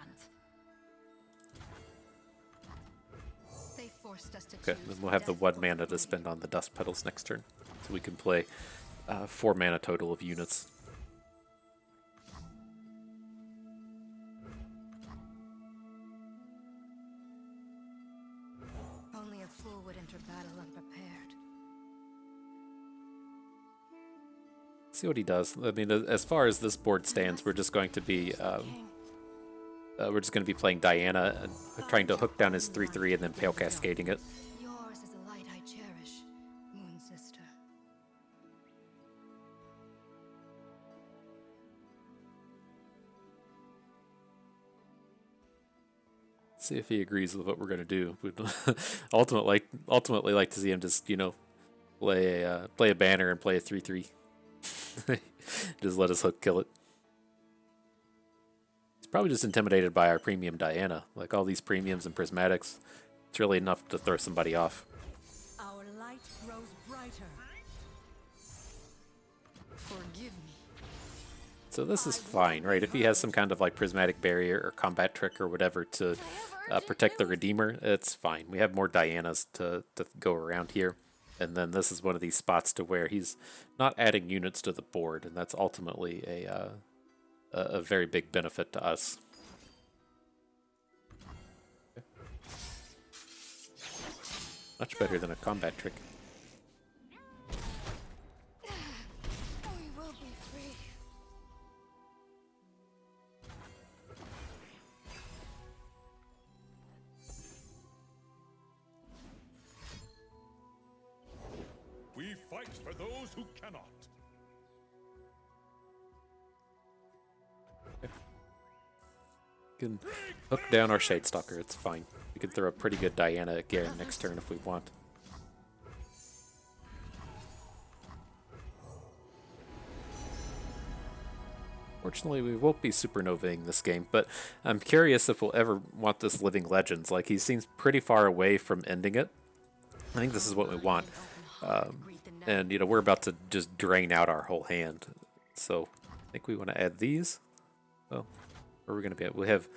They forced us to Okay, choose then we'll have the death 1 or mana to free. spend on the Dust Petals next turn. So we can play 4 mana total of units. Only a fool would enter battle unprepared. See what he does. I mean, as far as this board stands, we're just going to be playing Diana and trying to hook down his 3/3 and then Pale Cascading it. Yours is a light I cherish, Moon Sister. See if he agrees with what we're going to do. We'd ultimately like to see him just, play a banner and play a 3/3. Just let his hook kill it. He's probably just intimidated by our premium Diana. Like, all these premiums and prismatics, it's really enough to throw somebody off. Our light grows brighter. Forgive me. So this is fine, right? If he has some kind of like prismatic barrier or combat trick or whatever to protect the Redeemer, it's fine. We have more Dianas to go around here. And then this is one of these spots to where he's not adding units to the board, and that's ultimately a very big benefit to us. Much better than a combat trick. We will be free. We fight for those who cannot. We can hook down our Shadestalker, it's fine. We can throw a pretty good Diana at Garen next turn if we want. Fortunately, we won't be supernovaing this game, but I'm curious if we'll ever want this Living Legends. Like, he seems pretty far away from ending it. I think this is what we want. And, we're about to just drain out our whole hand. So, I think we want to add these. Oh, where are we going to be at? We have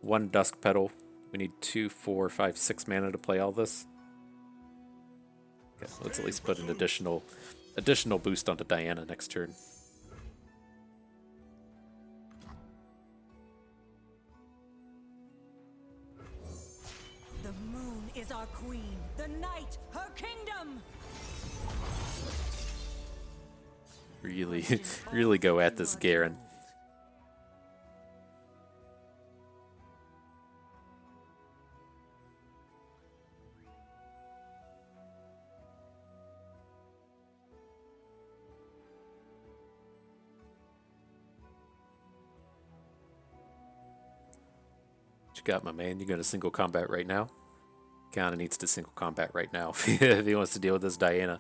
1 Dusk Petal. We need 2, 4, 5, 6 mana to play all this. Okay, let's at least put an additional boost onto Diana next turn. The moon is our queen. The night, her kingdom. Really go at this Garen. What you got, my man? You got a single combat right now? Kinda needs to single combat right now if he wants to deal with this Diana.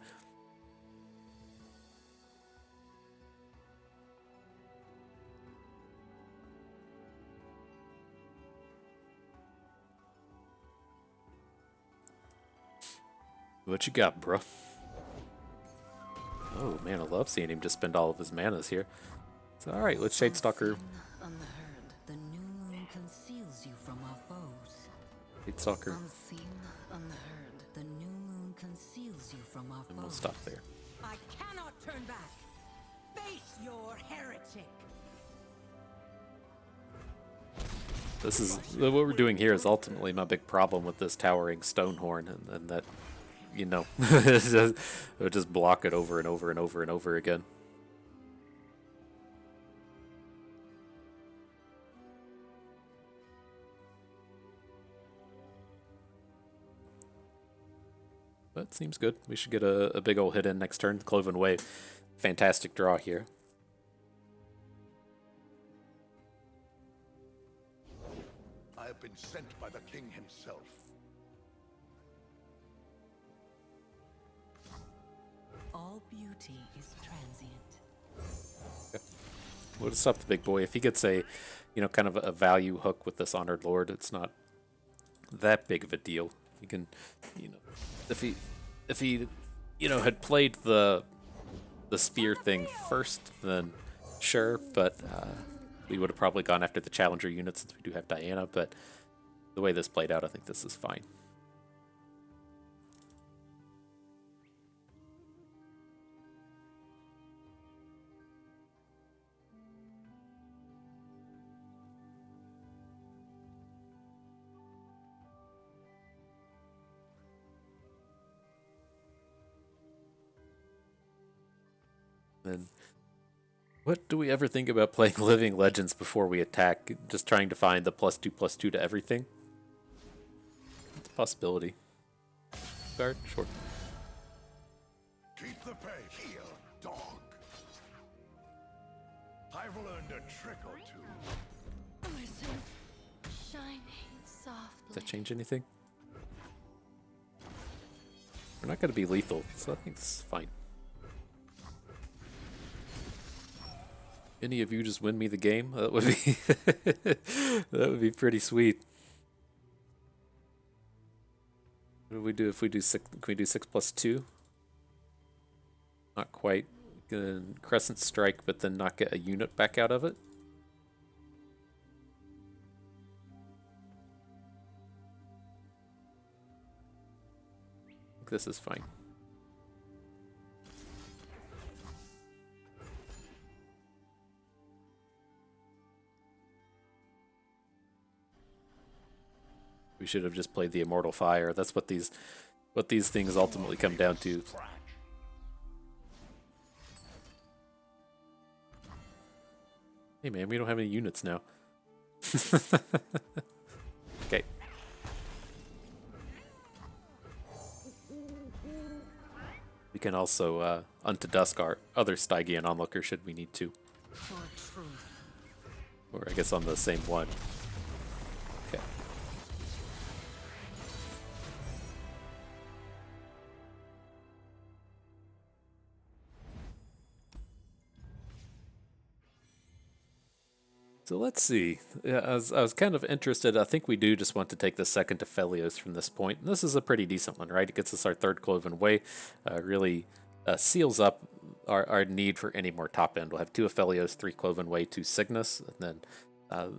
What you got, bro? Oh man, I love seeing him just spend all of his manas here. So alright, let's Shadestalker. Unheard, the new moon conceals you from our foes. Shadestalker, Unseen, unheard, the new moon conceals you from our and we'll foes. stop there. I cannot turn back. Face your heretic. This is what we're doing here is ultimately my big problem with this towering Stonehorn, and that, it'll just block it over and over and over and over again. But seems good. We should get a big old hit in next turn. Cloven Way. Fantastic draw here. I have been sent by the king himself. All beauty is transient. We'll just stop the big boy. If he gets a, kind of a value hook with this Honored Lord, it's not that big of a deal. You can, if he, had played the spear thing first, then sure, but we would have probably gone after the challenger unit since we do have Diana, but the way this played out, I think this is fine. Then, what do we ever think about playing Living Legends before we attack? Just trying to find the +2/+2 to everything? It's a possibility. Guard, sure. Keep the pace here, dog. I've learned a trick or two. Listen, shining softly. Does that change anything? We're not going to be lethal, so I think this is fine. Any of you just win me the game? That would be that would be pretty sweet. What do we do if we do 6? Can we do 6+2? Not quite. We can Crescent Strike, but then not get a unit back out of it. I think this is fine. We should have just played the Immortal Fire. That's what these things ultimately come down to. Hey man, we don't have any units now. Okay. We can also Unto Dusk our other Stygian onlooker should we need to. For truth. Or I guess on the same one. Okay. So let's see. Yeah, I was kind of interested. I think we do just want to take the second Aphelios from this point. And this is a pretty decent one, right? It gets us our third Cloven Way. Really seals up our need for any more top end. We'll have 2 Aphelios, 3 Cloven Way, 2 Cygnus. And then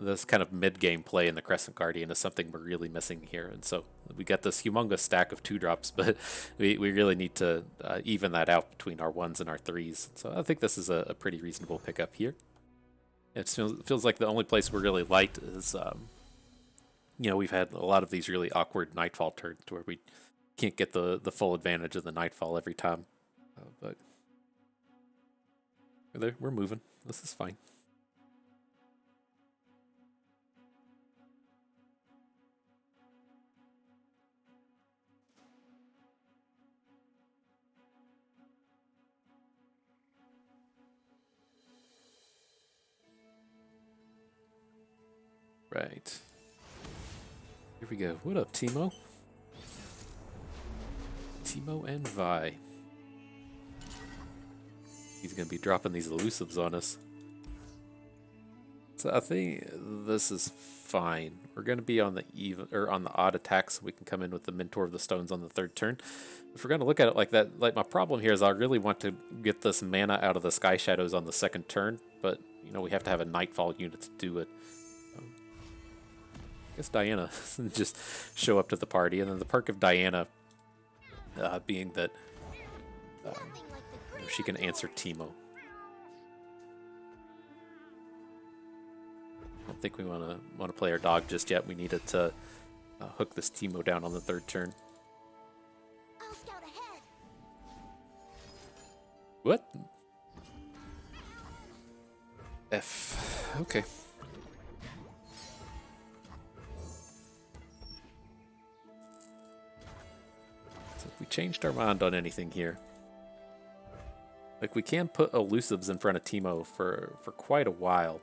this kind of mid-game play in the Crescent Guardian is something we're really missing here. And so we get this humongous stack of 2-drops, but we really need to even that out between our 1s and our 3s. So I think this is a pretty reasonable pickup here. It feels like the only place we're really light is, we've had a lot of these really awkward Nightfall turns where we can't get the full advantage of the Nightfall every time. But we're moving. This is fine. Right. Here we go. What up, Timo? Timo and Vi. He's going to be dropping these elusives on us. So I think this is fine. We're going to be on the even or on the odd attack, so we can come in with the Mentor of the Stones on the 3rd turn. If we're going to look at it like that, like my problem here is I really want to get this mana out of the Sky Shadows on the 2nd turn, but we have to have a Nightfall unit to do it. I guess Diana just show up to the party, and then the perk of Diana being that she can answer Timo. I don't think we want to play our dog just yet. We needed to hook this Timo down on the 3rd turn. I'll scout ahead. What? F. Okay. So if we changed our mind on anything here. Like, we can put elusives in front of Teemo for quite a while.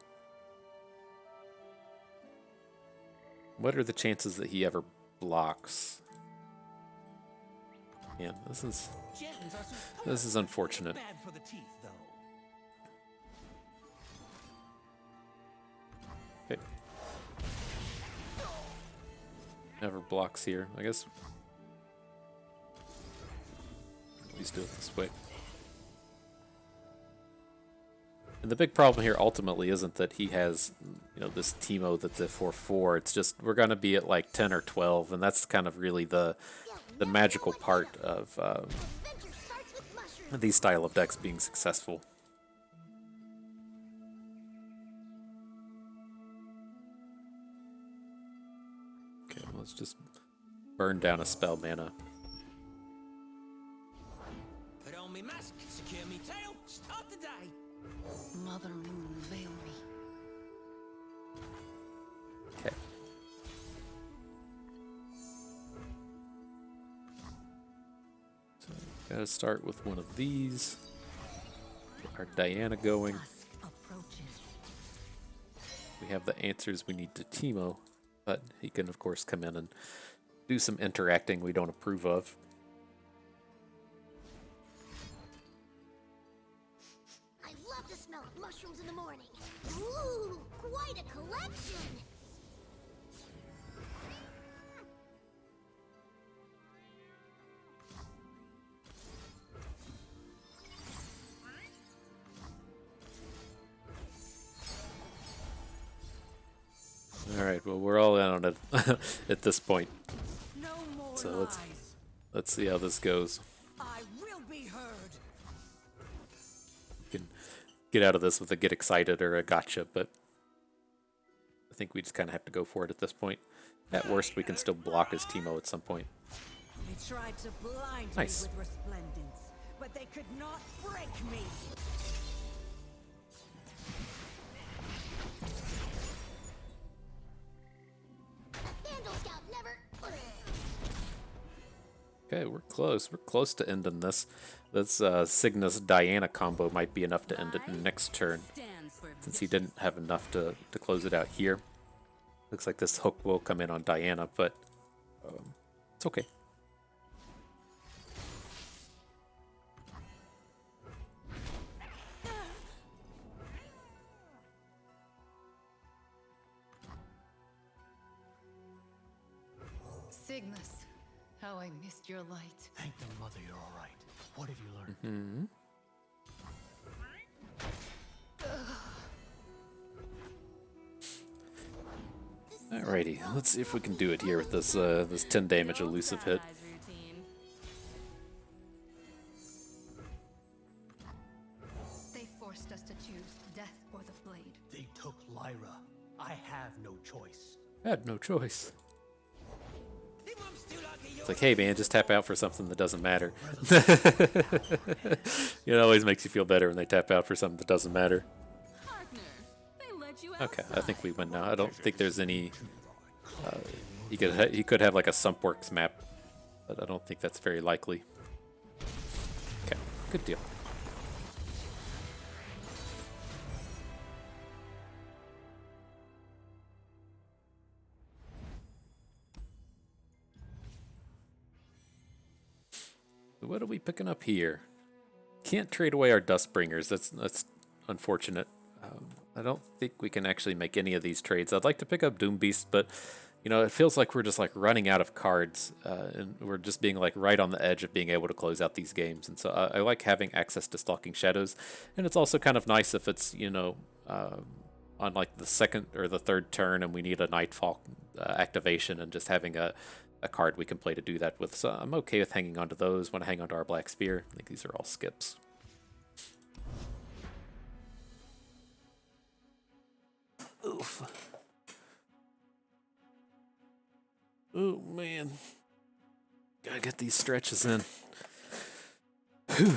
What are the chances that he ever blocks? Man, this is unfortunate. Bad for the teeth, though. Okay. Never blocks here. I guess please do it this way. And the big problem here ultimately isn't that he has, you know, this Teemo that's at 4/4. It's just we're gonna be at like 10 or 12, and that's kind of really the magical part of these style of decks being successful. Okay, let's just burn down a spell mana. Put on me mask, secure me tail, start the day. Mother Moon, veil me. Okay. So gotta start with one of these. Get our Diana going. Dusk approaches. We have the answers we need to Teemo, but he can of course come in and do some interacting we don't approve of. I love the smell of mushrooms in the morning. Ooh, quite a collection! Alright, well we're all in on it at this point. No more So lies. let's see how this goes. I will be heard. Can get out of this with a get excited or a gotcha, but I think we just kind of have to go for it at this point. At worst, we can still block his Teemo at some point. They tried to blind Nice. me with resplendence, but they could not break me. Vandal Scout never... Okay, we're close. We're close to ending this. This Cygnus Diana combo might be enough to end it next turn, Stands for since he didn't have enough to close it out here. Looks like this hook will come in on Diana, but it's okay. Cygnus, how I missed your light. Thank the mother you're all right. What have you learned? Alrighty, let's see if we can do it here with this this 10 damage elusive hit. They forced us to choose death or the blade. They took Lyra. I have no choice. I had no choice. Think I'm still lucky It's like, hey man, just tap out for something that doesn't matter. It always makes you feel better when they tap out for something that doesn't matter. Partner, they let you Okay, I think outside. we win now. I don't think there's any. He could have like a Sumpworks map, but I don't think that's very likely. Okay, good deal. So what are we picking up here? Can't trade away our Dustbringers. That's unfortunate. I don't think we can actually make any of these trades. I'd like to pick up Doom Beast, but you know, it feels like we're just like running out of cards, and we're just being like right on the edge of being able to close out these games. And so I like having access to Stalking Shadows, and it's also kind of nice if it's, you know, on like the second or the third turn, and we need a Nightfall activation, and just having a card we can play to do that with. So I'm okay with hanging on to those. Want to hang on to our Black Spear. I think these are all skips. Oof. Oh man. Gotta get these stretches in. Whew.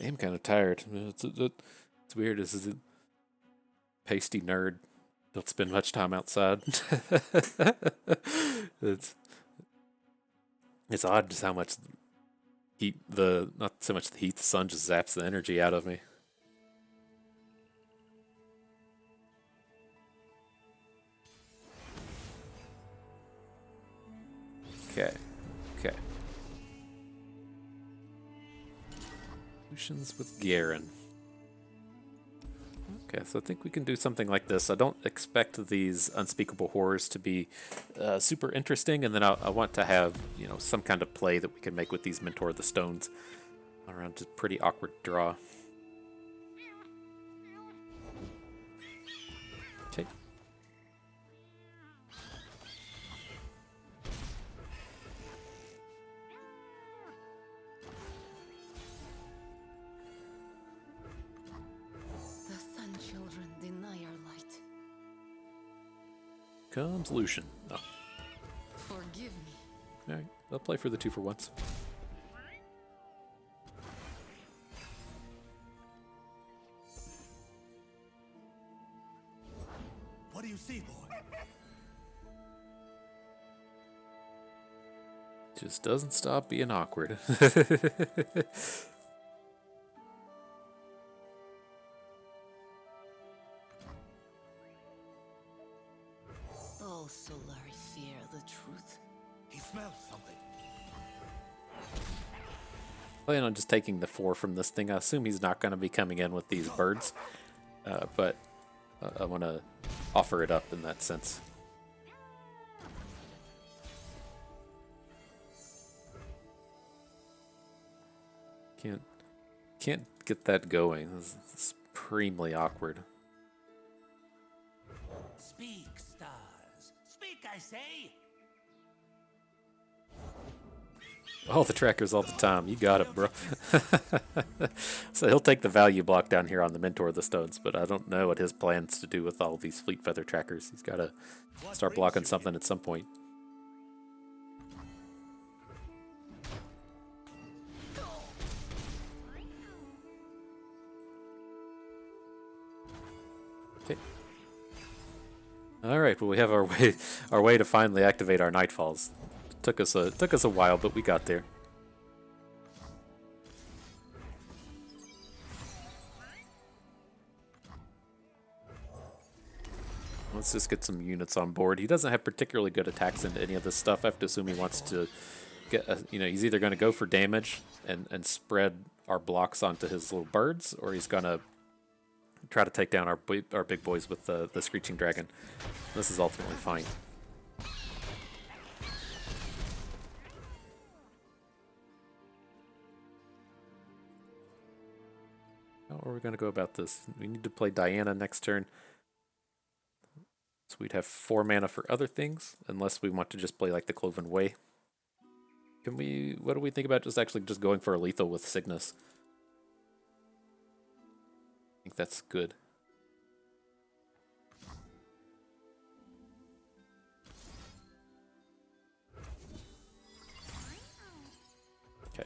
I'm kind of tired. It's weird. This is a pasty nerd. Don't spend much time outside. It's It's odd just how much heat, not so much the heat, the sun just zaps the energy out of me. Okay, okay. Solutions with Garen. Okay, so I think we can do something like this. I don't expect these unspeakable horrors to be super interesting, and then I want to have, you know, some kind of play that we can make with these Mentor of the Stones around just pretty awkward draw. Okay. Comes Lucian. Oh. Forgive me. Alright, I'll play for the 2 for once. What do you see, boy? Just doesn't stop being awkward. Oh, Solari fear the truth. He smells something. Plan on just taking the 4 from this thing. I assume he's not going to be coming in with these birds, but I want to offer it up in that sense. Can't get that going. This is supremely awkward. Speak, stars. Speak, I say. All the trackers all the time. You got it, bro. So he'll take the value block down here on the Mentor of the Stones, but I don't know what his plans to do with all these Fleet Feather trackers. He's got to start blocking something at some point. Okay. All right. Well, we have our way to finally activate our Nightfalls. Took us a while, but we got there. Let's just get some units on board. He doesn't have particularly good attacks into any of this stuff. I have to assume he wants to get, you know, he's either going to go for damage and spread our blocks onto his little birds, or he's going to try to take down our big boys with the Screeching Dragon. This is ultimately fine. How are we going to go about this? We need to play Diana next turn. So we'd have 4 mana for other things, unless we want to just play like the Cloven Way. What do we think about just actually just going for a lethal with Cygnus? I think that's good. Okay.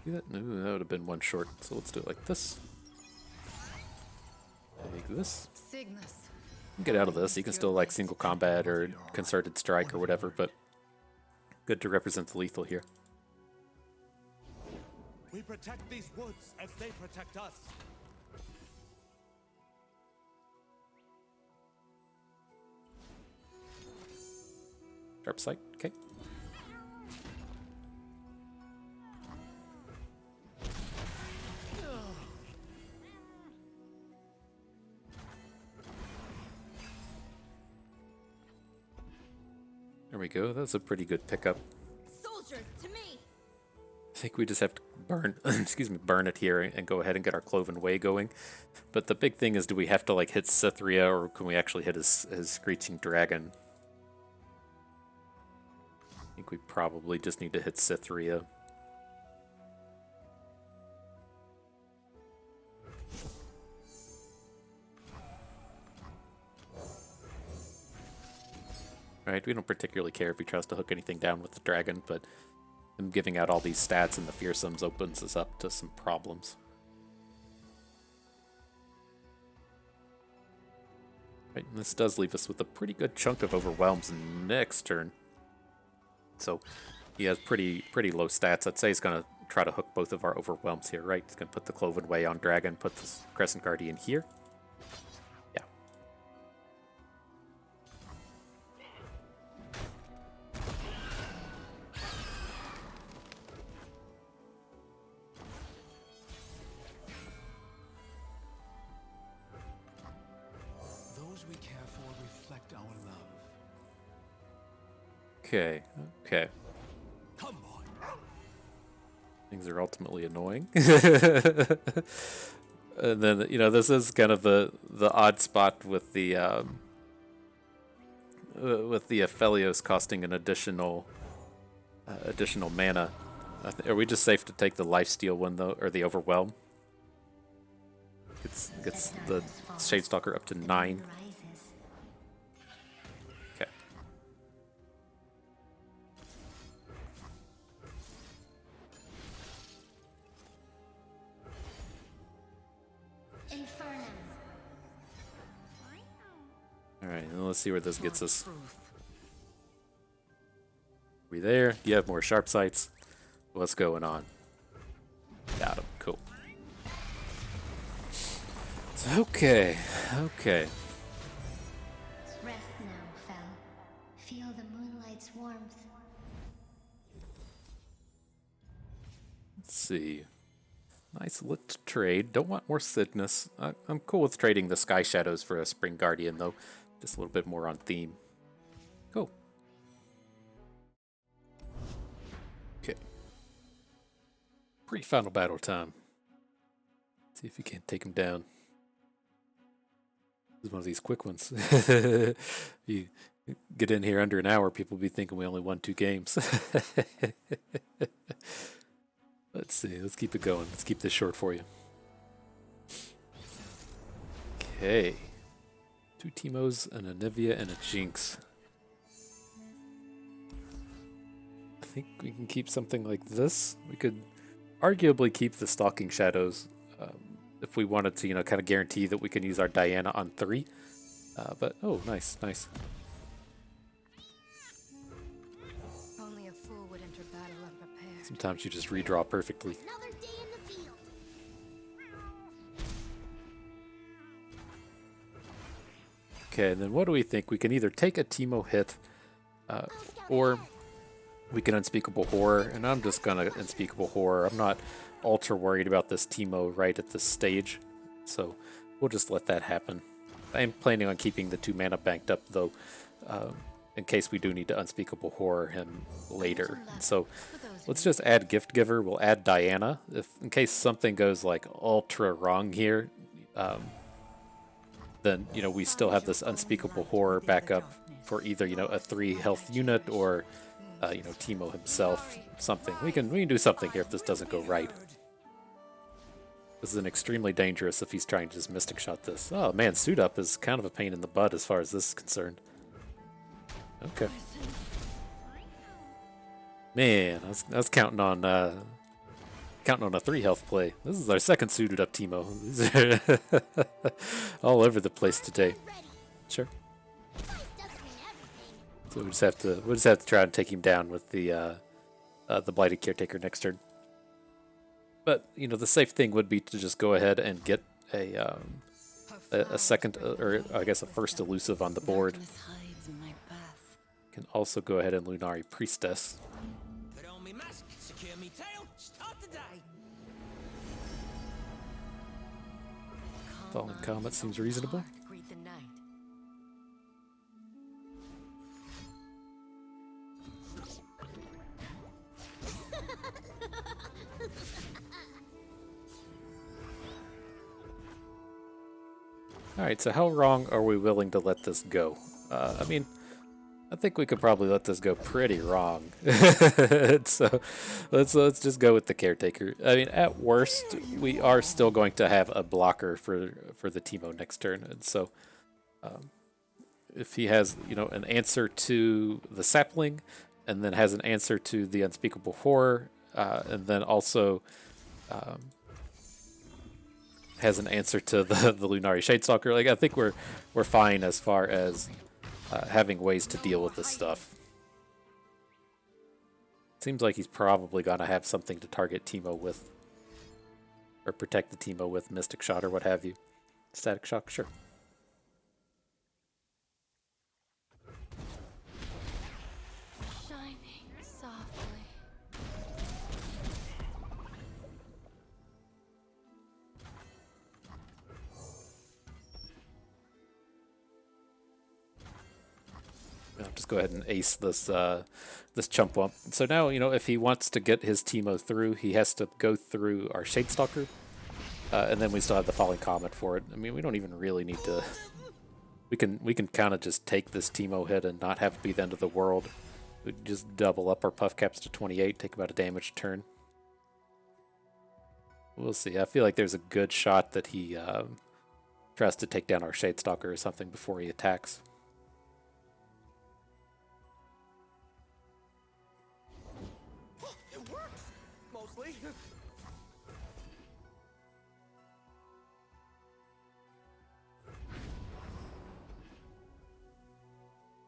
See that? Ooh, that would have been 1 short. So let's do it like this. Take this. Cygnus. Get out of this. You can still like single combat or concerted strike or whatever, but good to represent the lethal here. We protect these woods as they protect us. Sharp sight. Okay. There we go. That's a pretty good pickup. Soldiers, to me! I think we just have to burn, burn it here and go ahead and get our Cloven Way going. But the big thing is, do we have to like hit Cythria, or can we actually hit his Screeching Dragon? I think we probably just need to hit Cythria. right? We don't particularly care if he tries to hook anything down with the dragon, but him giving out all these stats and the fearsomes opens us up to some problems. Right, and this does leave us with a pretty good chunk of overwhelms next turn. So he has pretty low stats. I'd say he's going to try to hook both of our overwhelms here, right? He's going to put the Cloven Way on Dragon, put this Crescent Guardian here. Yeah. Those we care for reflect our love. Okay, okay. Come on. Things are ultimately annoying. And then, you know, this is kind of the odd spot with the Aphelios costing an additional mana. Are we just safe to take the lifesteal one though, or the overwhelm? Gets the Shadestalker up to 9. Okay. Alright, let's see where this gets us. We there? You have more sharp sights. What's going on? Got him. Cool. Okay. Okay. Rest now, Fel. Feel the moonlight's warmth. Let's see. Nice lit trade. Don't want more sickness. I'm cool with trading the Sky Shadows for a Spring Guardian, though. Just a little bit more on theme. Cool. Okay. Pre-final battle time. See if you can't take him down. This is one of these quick ones. You get in here under an hour, people will be thinking we only won 2 games. Let's see. Let's keep it going. Let's keep this short for you. Okay. 2 Teemos, an Anivia, and a Jinx. I think we can keep something like this. We could arguably keep the Stalking Shadows if we wanted to, you know, kind of guarantee that we can use our Diana on 3. But, oh, nice, nice. Only a fool would enter battle unprepared. Sometimes you just redraw perfectly. Another day in the field. Okay, and then what do we think? We can either take a Teemo hit, or we can Unspeakable Horror, and I'm just gonna Unspeakable Horror. I'm not ultra worried about this Teemo right at this stage, so we'll just let that happen. I'm planning on keeping the 2 mana banked up, though, in case we do need to Unspeakable Horror him later. So let's just add Gift Giver. We'll add Diana, in case something goes like ultra wrong here. Then, you know, we still have this Unspeakable Horror backup for either, you know, a 3 health unit or, you know, Teemo himself. Something. We can do something here if this doesn't go right. This is an extremely dangerous if he's trying to just Mystic Shot this. Oh man, Suit Up is kind of a pain in the butt as far as this is concerned. Okay. Man, I was counting on a 3 health play. This is our second Suited Up Teemo. These are all over the place today. Sure. So we'll just have to try and take him down with the Blighted Caretaker next turn. But you know, the safe thing would be to just go ahead and get a second, or I guess a first elusive on the board. Can also go ahead and Lunari Priestess. Put on me mask, secure me tail, start the day. Fallen Comet seems reasonable. Greet the night. Alright, so how wrong are we willing to let this go? I mean, I think we could probably let this go pretty wrong. So let's just go with the Caretaker. I mean, at worst, we are still going to have a blocker for the Teemo next turn, and so if he has, you know, an answer to the sapling, and then has an answer to the unspeakable horror, and then also has an answer to the Lunari Shadestalker. Like, I think we're fine as far as having ways to deal with this stuff. Seems like he's probably gonna have something to target Teemo with, or protect the Teemo with, Mystic Shot or what have you. Static Shock, sure. Shining softly. I'll just go ahead and ace this this chump wump. So now, you know, if he wants to get his Teemo through, he has to go through our Shadestalker, and then we still have the Falling Comet for it. I mean, we don't even really need to. We can kind of just take this Teemo hit and not have it be the end of the world. We just double up our puff caps to 28, take about a damage turn. We'll see. I feel like there's a good shot that he tries to take down our Shadestalker or something before he attacks. It works! Mostly.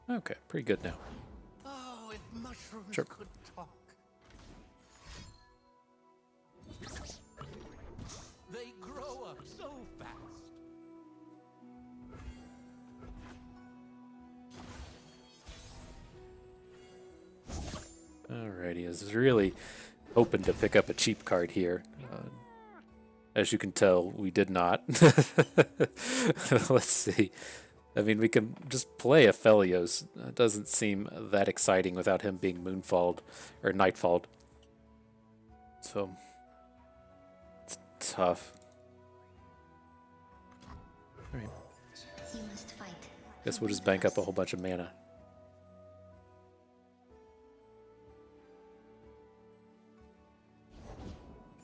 Okay, pretty good now. Oh, if mushrooms Sure. could talk. They grow up so fast. Alrighty, I was really hoping to pick up a cheap card here. As you can tell, we did not. Let's see. I mean, we can just play Aphelios. It doesn't seem that exciting without him being moonfalled or nightfalled. So it's tough. Alright. You must fight. Guess we'll just bank up a whole bunch of mana.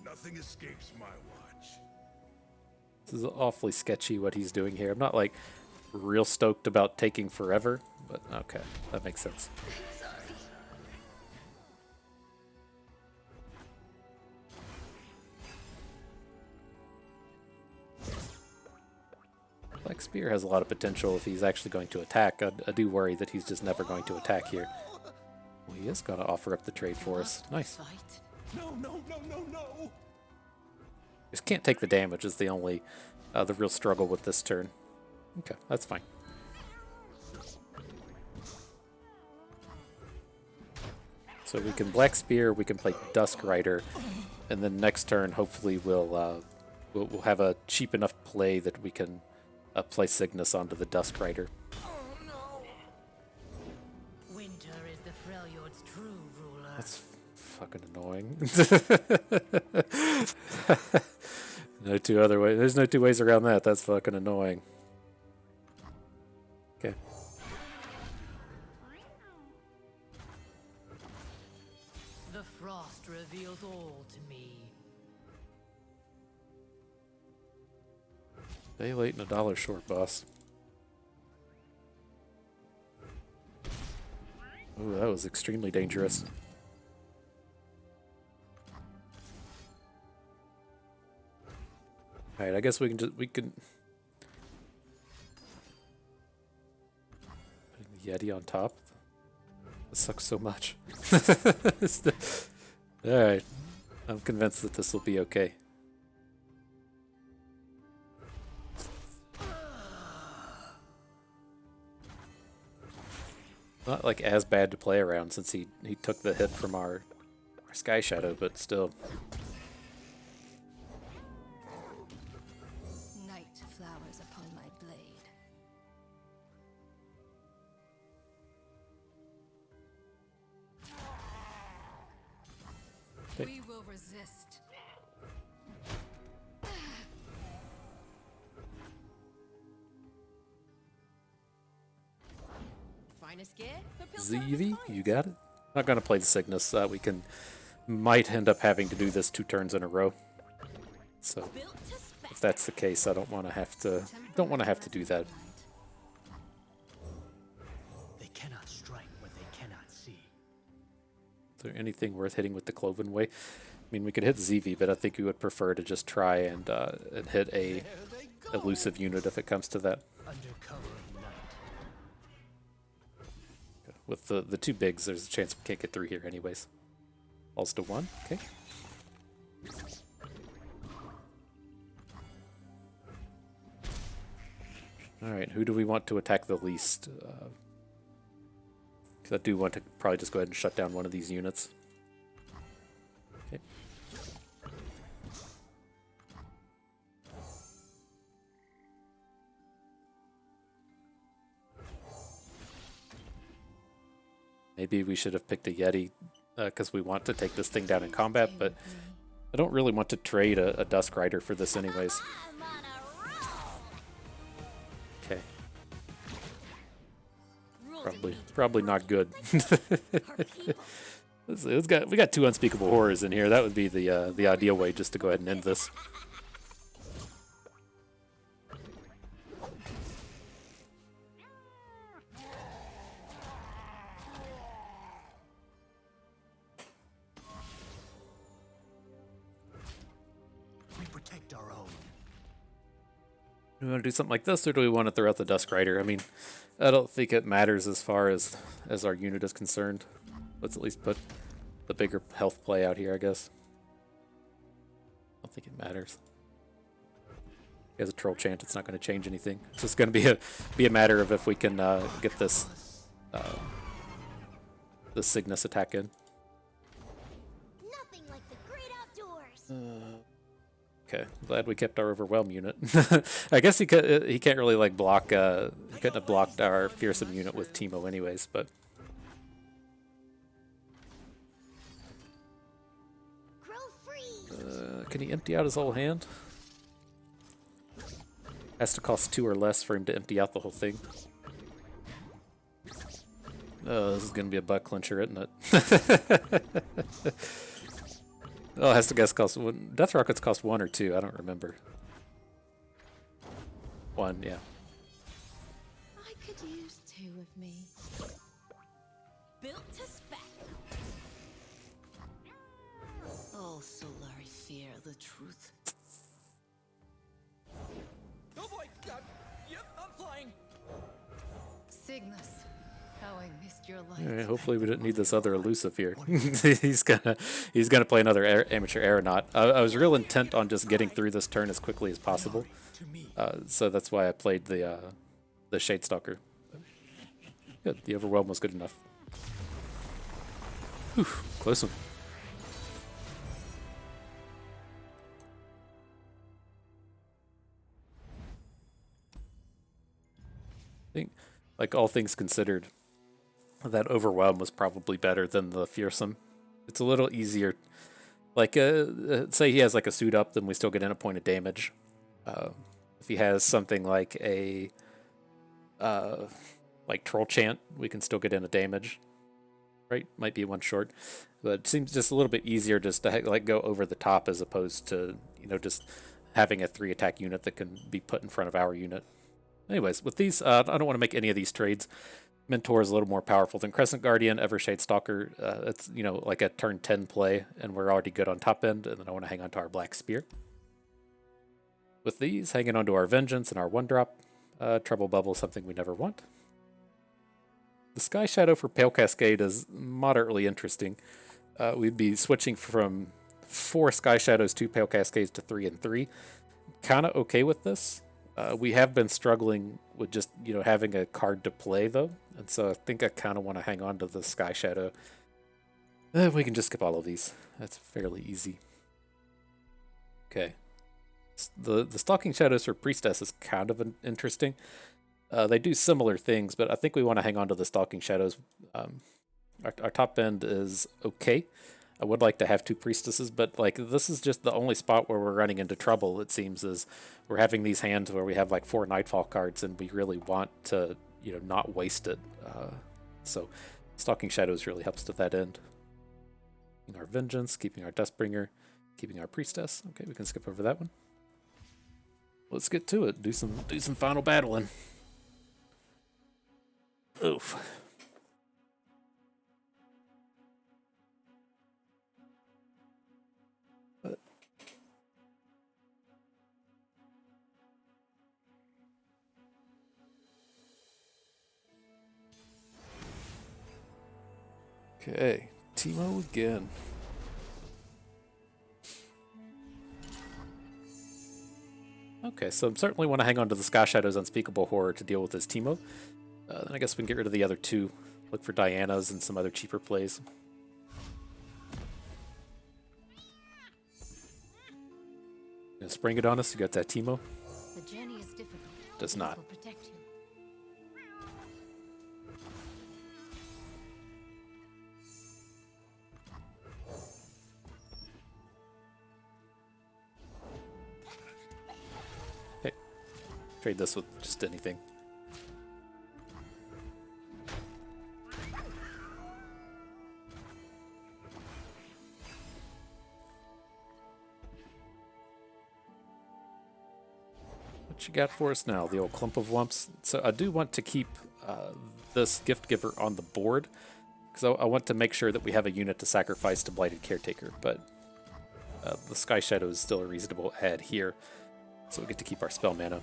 Nothing escapes my watch. This is awfully sketchy what he's doing here. I'm not like real stoked about taking forever, but okay, that makes sense. Black Spear has a lot of potential if he's actually going to attack. I do worry that he's just never going to attack here. Well, he is going to offer up the trade for us. Nice. Fight. No, no, no, no, no! Just can't take the damage is the only, the real struggle with this turn. Okay, that's fine. So we can Black Spear, we can play Dusk Rider, and then next turn hopefully we'll have a cheap enough play that we can play Cygnus onto the Dusk Rider. Winter is the Freljord's true ruler. That's fucking annoying. No two other ways. There's no two ways around that. That's fucking annoying. Okay. The frost reveals all to me. Day late and $1 short, boss. Ooh, that was extremely dangerous. Alright, I guess we can put the Yeti on top. This sucks so much. Alright. I'm convinced that this will be okay. Not like as bad to play around since he took the hit from our Sky Shadow, but still. Night flowers upon my blade. Okay. We will resist. Finest gear? The ZV, you got it? Not gonna play the Cygnus. We might end up having to do this 2 turns in a row. So if that's the case, I don't want to have to do that. there anything worth hitting with the Cloven Way? I mean, we could hit ZV, but I think we would prefer to just try and hit a elusive unit if it comes to that. Under cover of night. With the two bigs, there's a chance we can't get through here anyways. Falls to 1, okay. Alright, who do we want to attack the least? Because I do want to probably just go ahead and shut down one of these units. Okay. Maybe we should have picked a Yeti because we want to take this thing down in combat, but I don't really want to trade a Dusk Rider for this anyways. I'm on a roll. Okay, Rule defeat. probably not good. Our people. We got 2 unspeakable horrors in here. That would be the ideal way just to go ahead and end this. We protect our own. Do we want to do something like this, or do we want to throw out the Dusk Rider? I mean, I don't think it matters as far as our unit is concerned. Let's at least put the bigger health play out here, I guess. I don't think it matters. He has a Troll Chant, it's not going to change anything. It's just going to be a matter of if we can get this Cygnus attack in. Nothing like the great outdoors. Okay, glad we kept our Overwhelm unit. I guess he can't really like block. He couldn't have blocked our Fearsome unit with Teemo anyways, but. Grow free. Can he empty out his whole hand? Has to cost 2 or less for him to empty out the whole thing. Oh, this is gonna be a butt clincher, isn't it? Oh, it has to guess cost one. Death Rockets cost 1 or 2. I don't remember. 1, yeah. I could use 2 of me. Built to spec. All Solari fear the truth. Oh boy! Yep, I'm flying. Cygnus. How I missed your light. Alright, hopefully we didn't need this other elusive here. he's gonna play another amateur aeronaut. I was real intent on just getting through this turn as quickly as possible, so that's why I played the Shadestalker. Good, the Overwhelm was good enough. Whew, close one. I think, like all things considered, that Overwhelm was probably better than the Fearsome. It's a little easier. Like, say he has like a suit up, then we still get in a point of damage. If he has something like a like Troll Chant, we can still get in a damage. Right? Might be 1 short, but it seems just a little bit easier just to like go over the top as opposed to just having a 3 attack unit that can be put in front of our unit. Anyways, with these, I don't want to make any of these trades. Mentor is a little more powerful than Crescent Guardian. Evershade Stalker, it's like a turn 10 play, and we're already good on top end, and then I want to hang on to our Black Spear. With these, hanging on to our Vengeance and our 1-drop, Trouble Bubble is something we never want. The Sky Shadow for Pale Cascade is moderately interesting. We'd be switching from 4 Sky Shadows, 2 Pale Cascades to 3 and 3. Kind of okay with this. We have been struggling with just, having a card to play, though. And so I think I kind of want to hang on to the Sky Shadow. We can just skip all of these. That's fairly easy. Okay. The Stalking Shadows for Priestess is kind of interesting. They do similar things, but I think we want to hang on to the Stalking Shadows. Our top end is okay. I would like to have 2 Priestesses, but like this is just the only spot where we're running into trouble, it seems, is we're having these hands where we have like 4 Nightfall cards and we really want to, not waste it. So Stalking Shadows really helps to that end. Keeping our Vengeance, keeping our Dustbringer, keeping our Priestess. Okay, we can skip over that one. Let's get to it. Do some final battling. Oof. Okay, Teemo again. Okay, so I certainly want to hang on to the Sky Shadow's Unspeakable Horror to deal with this Teemo. Then I guess we can get rid of the other two. Look for Diana's and some other cheaper plays. Gonna spring it on us. You got that Teemo? The journey is difficult. Does not. Will protect you. Okay. Trade this with just anything. What you got for us now? The old clump of wumps. So I do want to keep this gift giver on the board because I want to make sure that we have a unit to sacrifice to Blighted Caretaker, but the Sky Shadow is still a reasonable add here, so we get to keep our spell mana.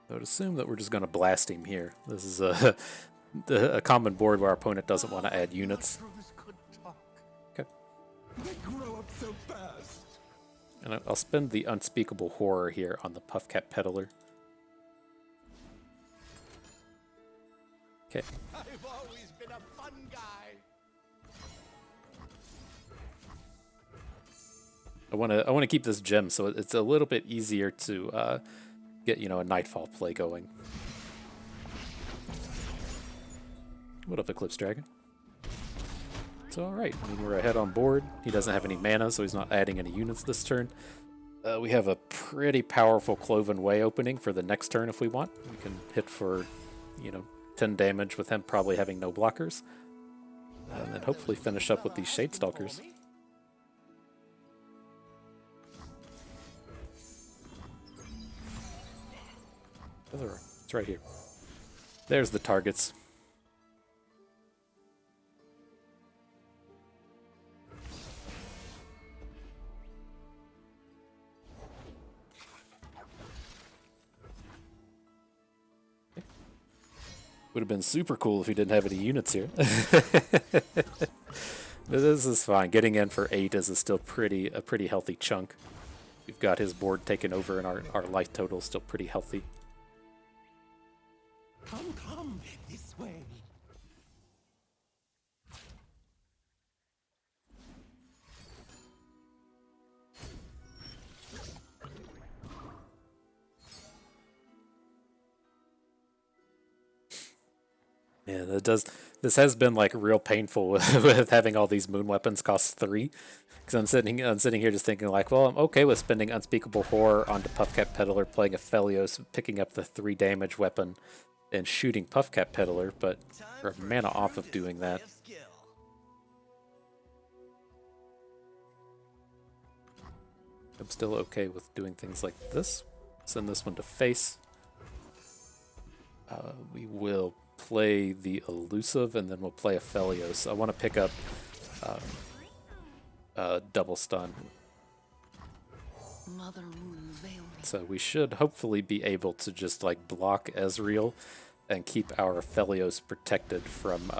I would assume that we're just going to blast him here. This is a common board where our opponent doesn't want to add units. Okay. They grow up so fast. And I'll spend the Unspeakable Horror here on the Puffcat Peddler. Okay. I've always been a fun guy. I want to keep this gem so it's a little bit easier to get, you know, a Nightfall play going. What up, Eclipse Dragon? It's alright. I mean, we're ahead on board. He doesn't have any mana, so he's not adding any units this turn. We have a pretty powerful Cloven Way opening for the next turn if we want. We can hit for, you know, 10 damage with him probably having no blockers. And then hopefully finish up with these Shadestalkers. It's right here. There's the targets. Would have been super cool if he didn't have any units here. This is fine. Getting in for 8 is still a pretty healthy chunk. We've got his board taken over and our life total is still pretty healthy. Come, this way. Yeah, this has been like real painful with having all these moon weapons cost 3. Because I'm sitting here just thinking like, well, I'm okay with spending Unspeakable Horror onto Puffcat Peddler, playing Aphelios, picking up the 3 damage weapon, and shooting Puffcat Peddler, but we're mana off of doing that. I'm still okay with doing things like this. Send this one to face. We will play the Elusive, and then we'll play Aphelios. I want to pick up double stun. Mother Moon veil me. So we should hopefully be able to just like block Ezreal and keep our Aphelios protected from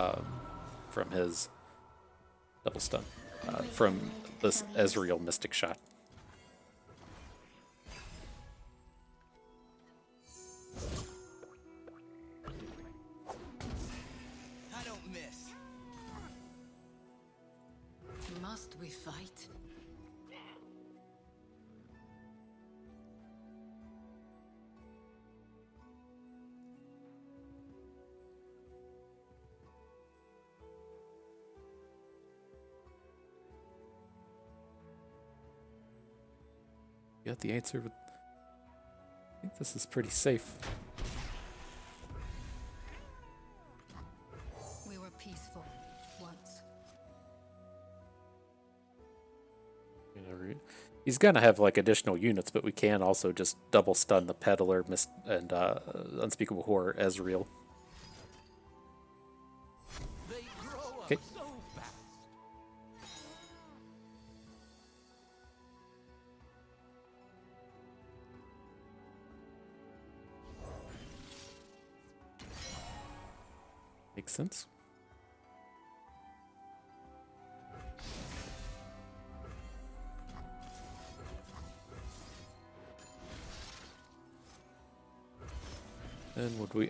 his double stun, from this Ezreal Mystic Shot. I don't miss. Must we fight? You got the answer, but I think this is pretty safe. We were peaceful once. You know, he's gonna have like additional units, but we can also just double stun the Peddler and Unspeakable Horror Ezreal. Okay. So fast. Makes sense. And would we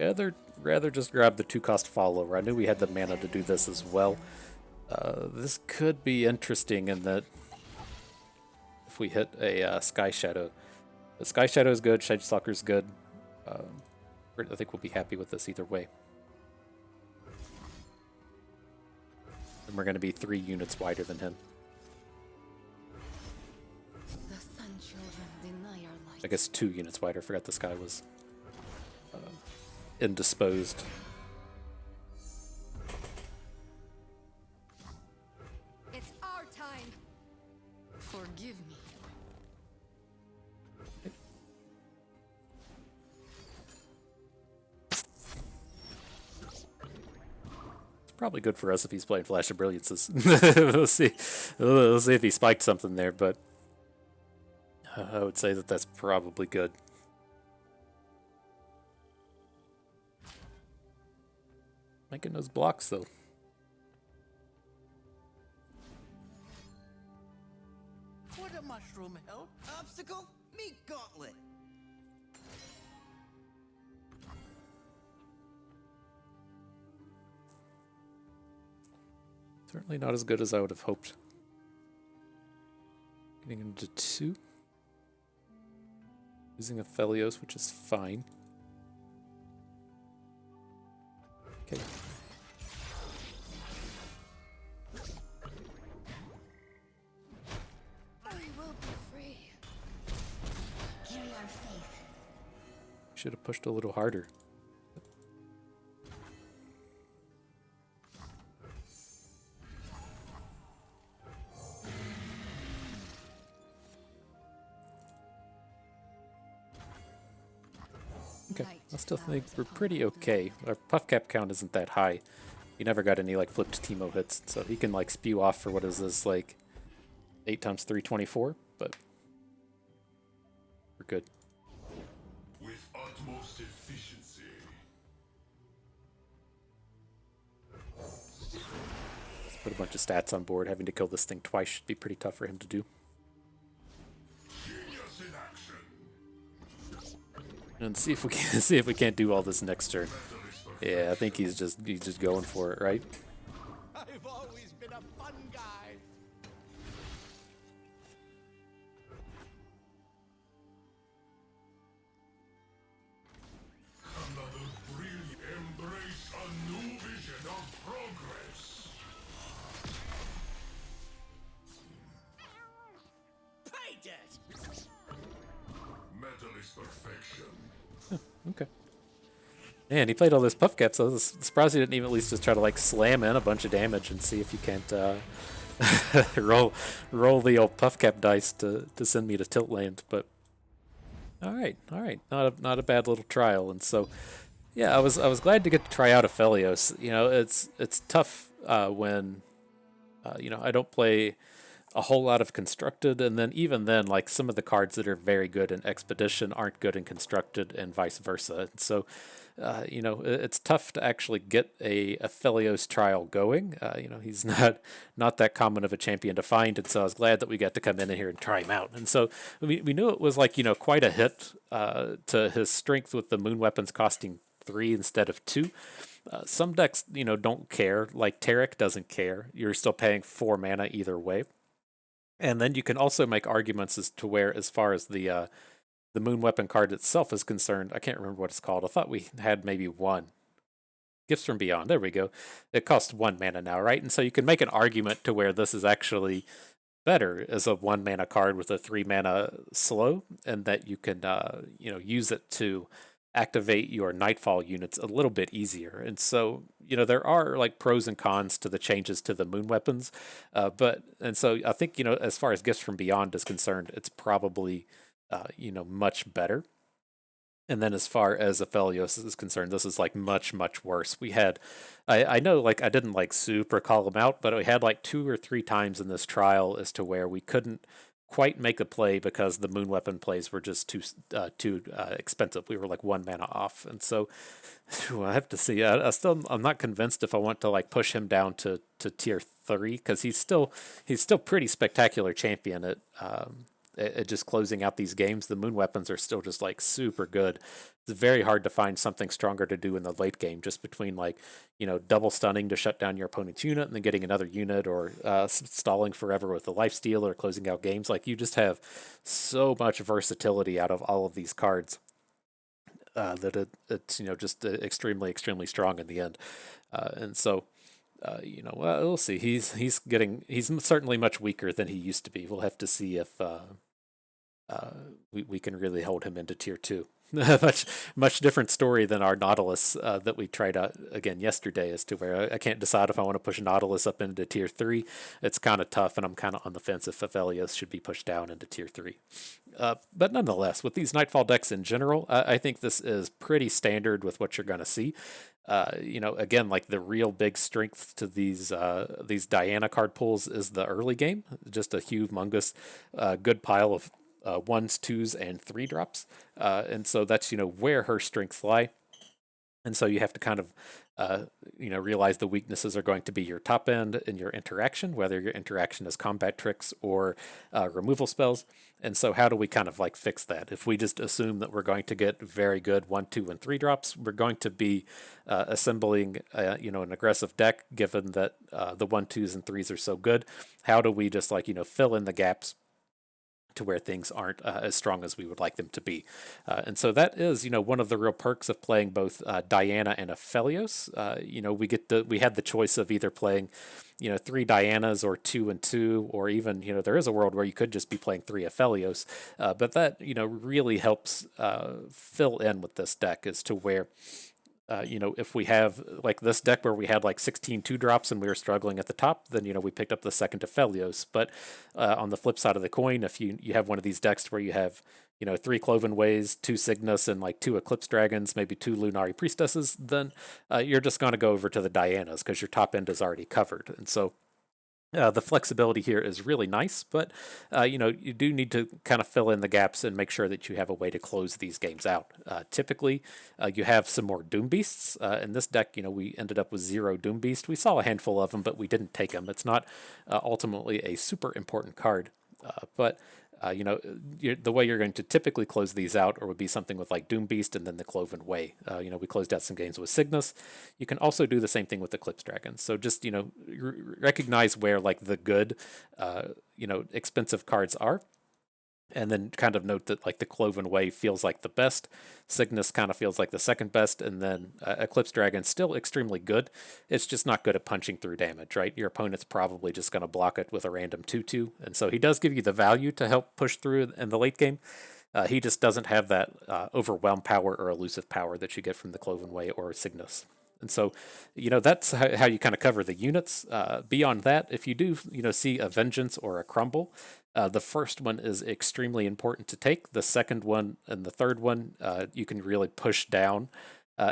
rather just grab the 2-cost follower? I knew we had the mana to do this as well. This could be interesting in that if we hit a Sky Shadow. The Sky Shadow is good, Shade Stalker is good. I think we'll be happy with this either way. And we're going to be 3 units wider than him. The Sun Children deny our light. I guess 2 units wider. I forgot this guy was indisposed. It's our time. Forgive me. Probably good for us if he's playing Flash of Brilliances. We'll see. We'll see if he spiked something there, but I would say that that's probably good. Making those blocks though. Would a mushroom help? Obstacle? Meat gauntlet. Certainly not as good as I would have hoped. Getting into 2. Using Aphelios, which is fine. Okay. We will be free. Carry our faith. Should have pushed a little harder. Okay, I still think we're pretty okay. Our puff cap count isn't that high. He never got any like flipped Teemo hits, so he can like spew off for what is this, like 8 times 324, but we're good. With utmost efficiency. Let's put a bunch of stats on board. Having to kill this thing twice should be pretty tough for him to do. Genius in action. And see if we can see if we can't do all this next turn. Yeah, I think he's just going for it, right? I've always been a fun guy. Another brilliant embrace a new vision of progress. Pay debt. Metal is perfection. Okay. Man, he played all this puff cap, so I was surprised he didn't even at least just try to like slam in a bunch of damage and see if you can't roll the old puff cap dice to send me to tilt land. But all right, not a bad little trial. And so yeah, I was glad to get to try out Aphelios. You know, it's tough when you know, I don't play a whole lot of Constructed, and then even then, like some of the cards that are very good in Expedition aren't good in Constructed, and vice versa. And so, you know, it's tough to actually get a Aphelios trial going. You know, he's not that common of a champion to find, and so I was glad that we got to come in here and try him out. And so we knew it was like, you know, quite a hit to his strength with the moon weapons costing 3 instead of 2. Some decks, you know, don't care. Like Tarek doesn't care. You're still paying 4 mana either way. And then you can also make arguments as to where, as far as the moon weapon card itself is concerned, I can't remember what it's called. I thought we had maybe 1. Gifts from Beyond. There we go. It costs 1 mana now, right? And so you can make an argument to where this is actually better as a 1 mana card with a 3 mana slow, and that you can you know, use it to activate your Nightfall units a little bit easier. And so, you know, there are like pros and cons to the changes to the moon weapons, and so I think, you know, as far as Gifts from Beyond is concerned, it's probably you know, much better. And then as far as Aphelios is concerned, this is like much, much worse. We had, I know like I didn't like super call them out, but we had like 2 or 3 times in this trial as to where we couldn't quite make a play because the moon weapon plays were just too expensive. We were like 1 mana off, and so I have to see. I'm not convinced if I want to like push him down to tier 3 because he's still pretty spectacular champion at just closing out these games. The moon weapons are still just like super good. It's very hard to find something stronger to do in the late game, just between like, double stunning to shut down your opponent's unit and then getting another unit, or stalling forever with the lifesteal or closing out games. Like, you just have so much versatility out of all of these cards that it's just extremely, extremely strong in the end. And so well, we'll see. He's certainly much weaker than he used to be. We'll have to see if we can really hold him into tier 2. much different story than our Nautilus that we tried out again yesterday, as to where I can't decide if I want to push Nautilus up into tier 3. It's kind of tough, and I'm kind of on the fence if Aphelios should be pushed down into tier 3. But nonetheless, with these Nightfall decks in general, I think this is pretty standard with what you're going to see. Again, like the real big strength to these Diana card pools is the early game. Just a humongous good pile of 1s, 2s, and 3 drops. And so that's, where her strengths lie. And so you have to kind of, realize the weaknesses are going to be your top end in your interaction, whether your interaction is combat tricks or removal spells. And so how do we kind of like fix that? If we just assume that we're going to get very good 1, 2, and 3 drops, we're going to be assembling, an aggressive deck, given that the 1, 2s, and 3s are so good. How do we just like, fill in the gaps to where things aren't as strong as we would like them to be? And so that is, one of the real perks of playing both Diana and Aphelios. We had the choice of either playing, 3 Dianas or 2 and 2, or even, there is a world where you could just be playing 3 Aphelios. But that, really helps fill in with this deck as to where, if we have like this deck where we had like 16 2-drops and we were struggling at the top, then, we picked up the second Aphelios. But on the flip side of the coin, if you have one of these decks where you have, 3 Cloven Ways, 2 Cygnus, and like 2 Eclipse Dragons, maybe 2 Lunari Priestesses, then you're just going to go over to the Dianas because your top end is already covered. And so the flexibility here is really nice, but you do need to kind of fill in the gaps and make sure that you have a way to close these games out. Typically, you have some more Doom Beasts. In this deck, we ended up with 0 Doom Beast. We saw a handful of them, but we didn't take them. It's not ultimately a super important card, but the way you're going to typically close these out or would be something with like Doom Beast and then the Cloven Way. We closed out some games with Cygnus. You can also do the same thing with Eclipse Dragon. So just, recognize where like the good, expensive cards are. And then kind of note that like the Cloven Way feels like the best, Cygnus kind of feels like the second best, and then Eclipse Dragon still extremely good. It's just not good at punching through damage, right? Your opponent's probably just going to block it with a random 2/2, and so he does give you the value to help push through in the late game. He just doesn't have that overwhelm power or elusive power that you get from the Cloven Way or Cygnus. And so, that's how you kind of cover the units. Beyond that, if you do, see a Vengeance or a Crumble, the first one is extremely important to take. The second one and the third one, you can really push down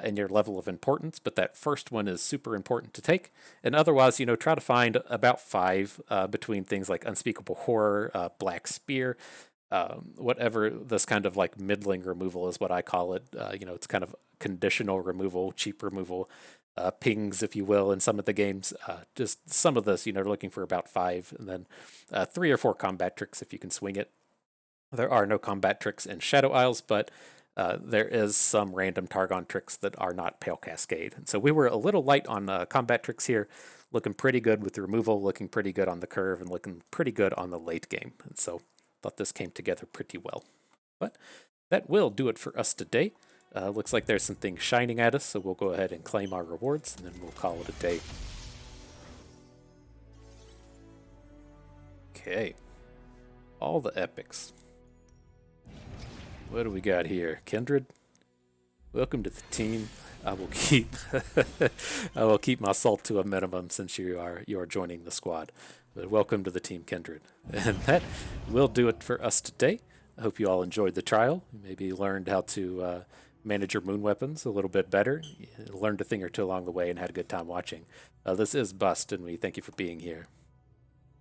in your level of importance, but that first one is super important to take. And otherwise, try to find about 5 between things like Unspeakable Horror, Black Spear, whatever this kind of like middling removal is what I call it. It's kind of conditional removal, cheap removal, pings, if you will, in some of the games. Just some of this, looking for about 5, and then 3 or 4 combat tricks if you can swing it. There are no combat tricks in Shadow Isles, but there is some random Targon tricks that are not Pale Cascade. And so we were a little light on combat tricks here, looking pretty good with the removal, looking pretty good on the curve, and looking pretty good on the late game. And so thought this came together pretty well. But that will do it for us today. Looks like there's some things shining at us, so we'll go ahead and claim our rewards, and then we'll call it a day. Okay. All the epics. What do we got here? Kindred? Welcome to the team. I will keep my salt to a minimum since you are joining the squad. But welcome to the team, Kindred. And that will do it for us today. I hope you all enjoyed the trial. Maybe learned how to manage your moon weapons a little bit better. You learned a thing or two along the way and had a good time watching. This is Bust, and we thank you for being here.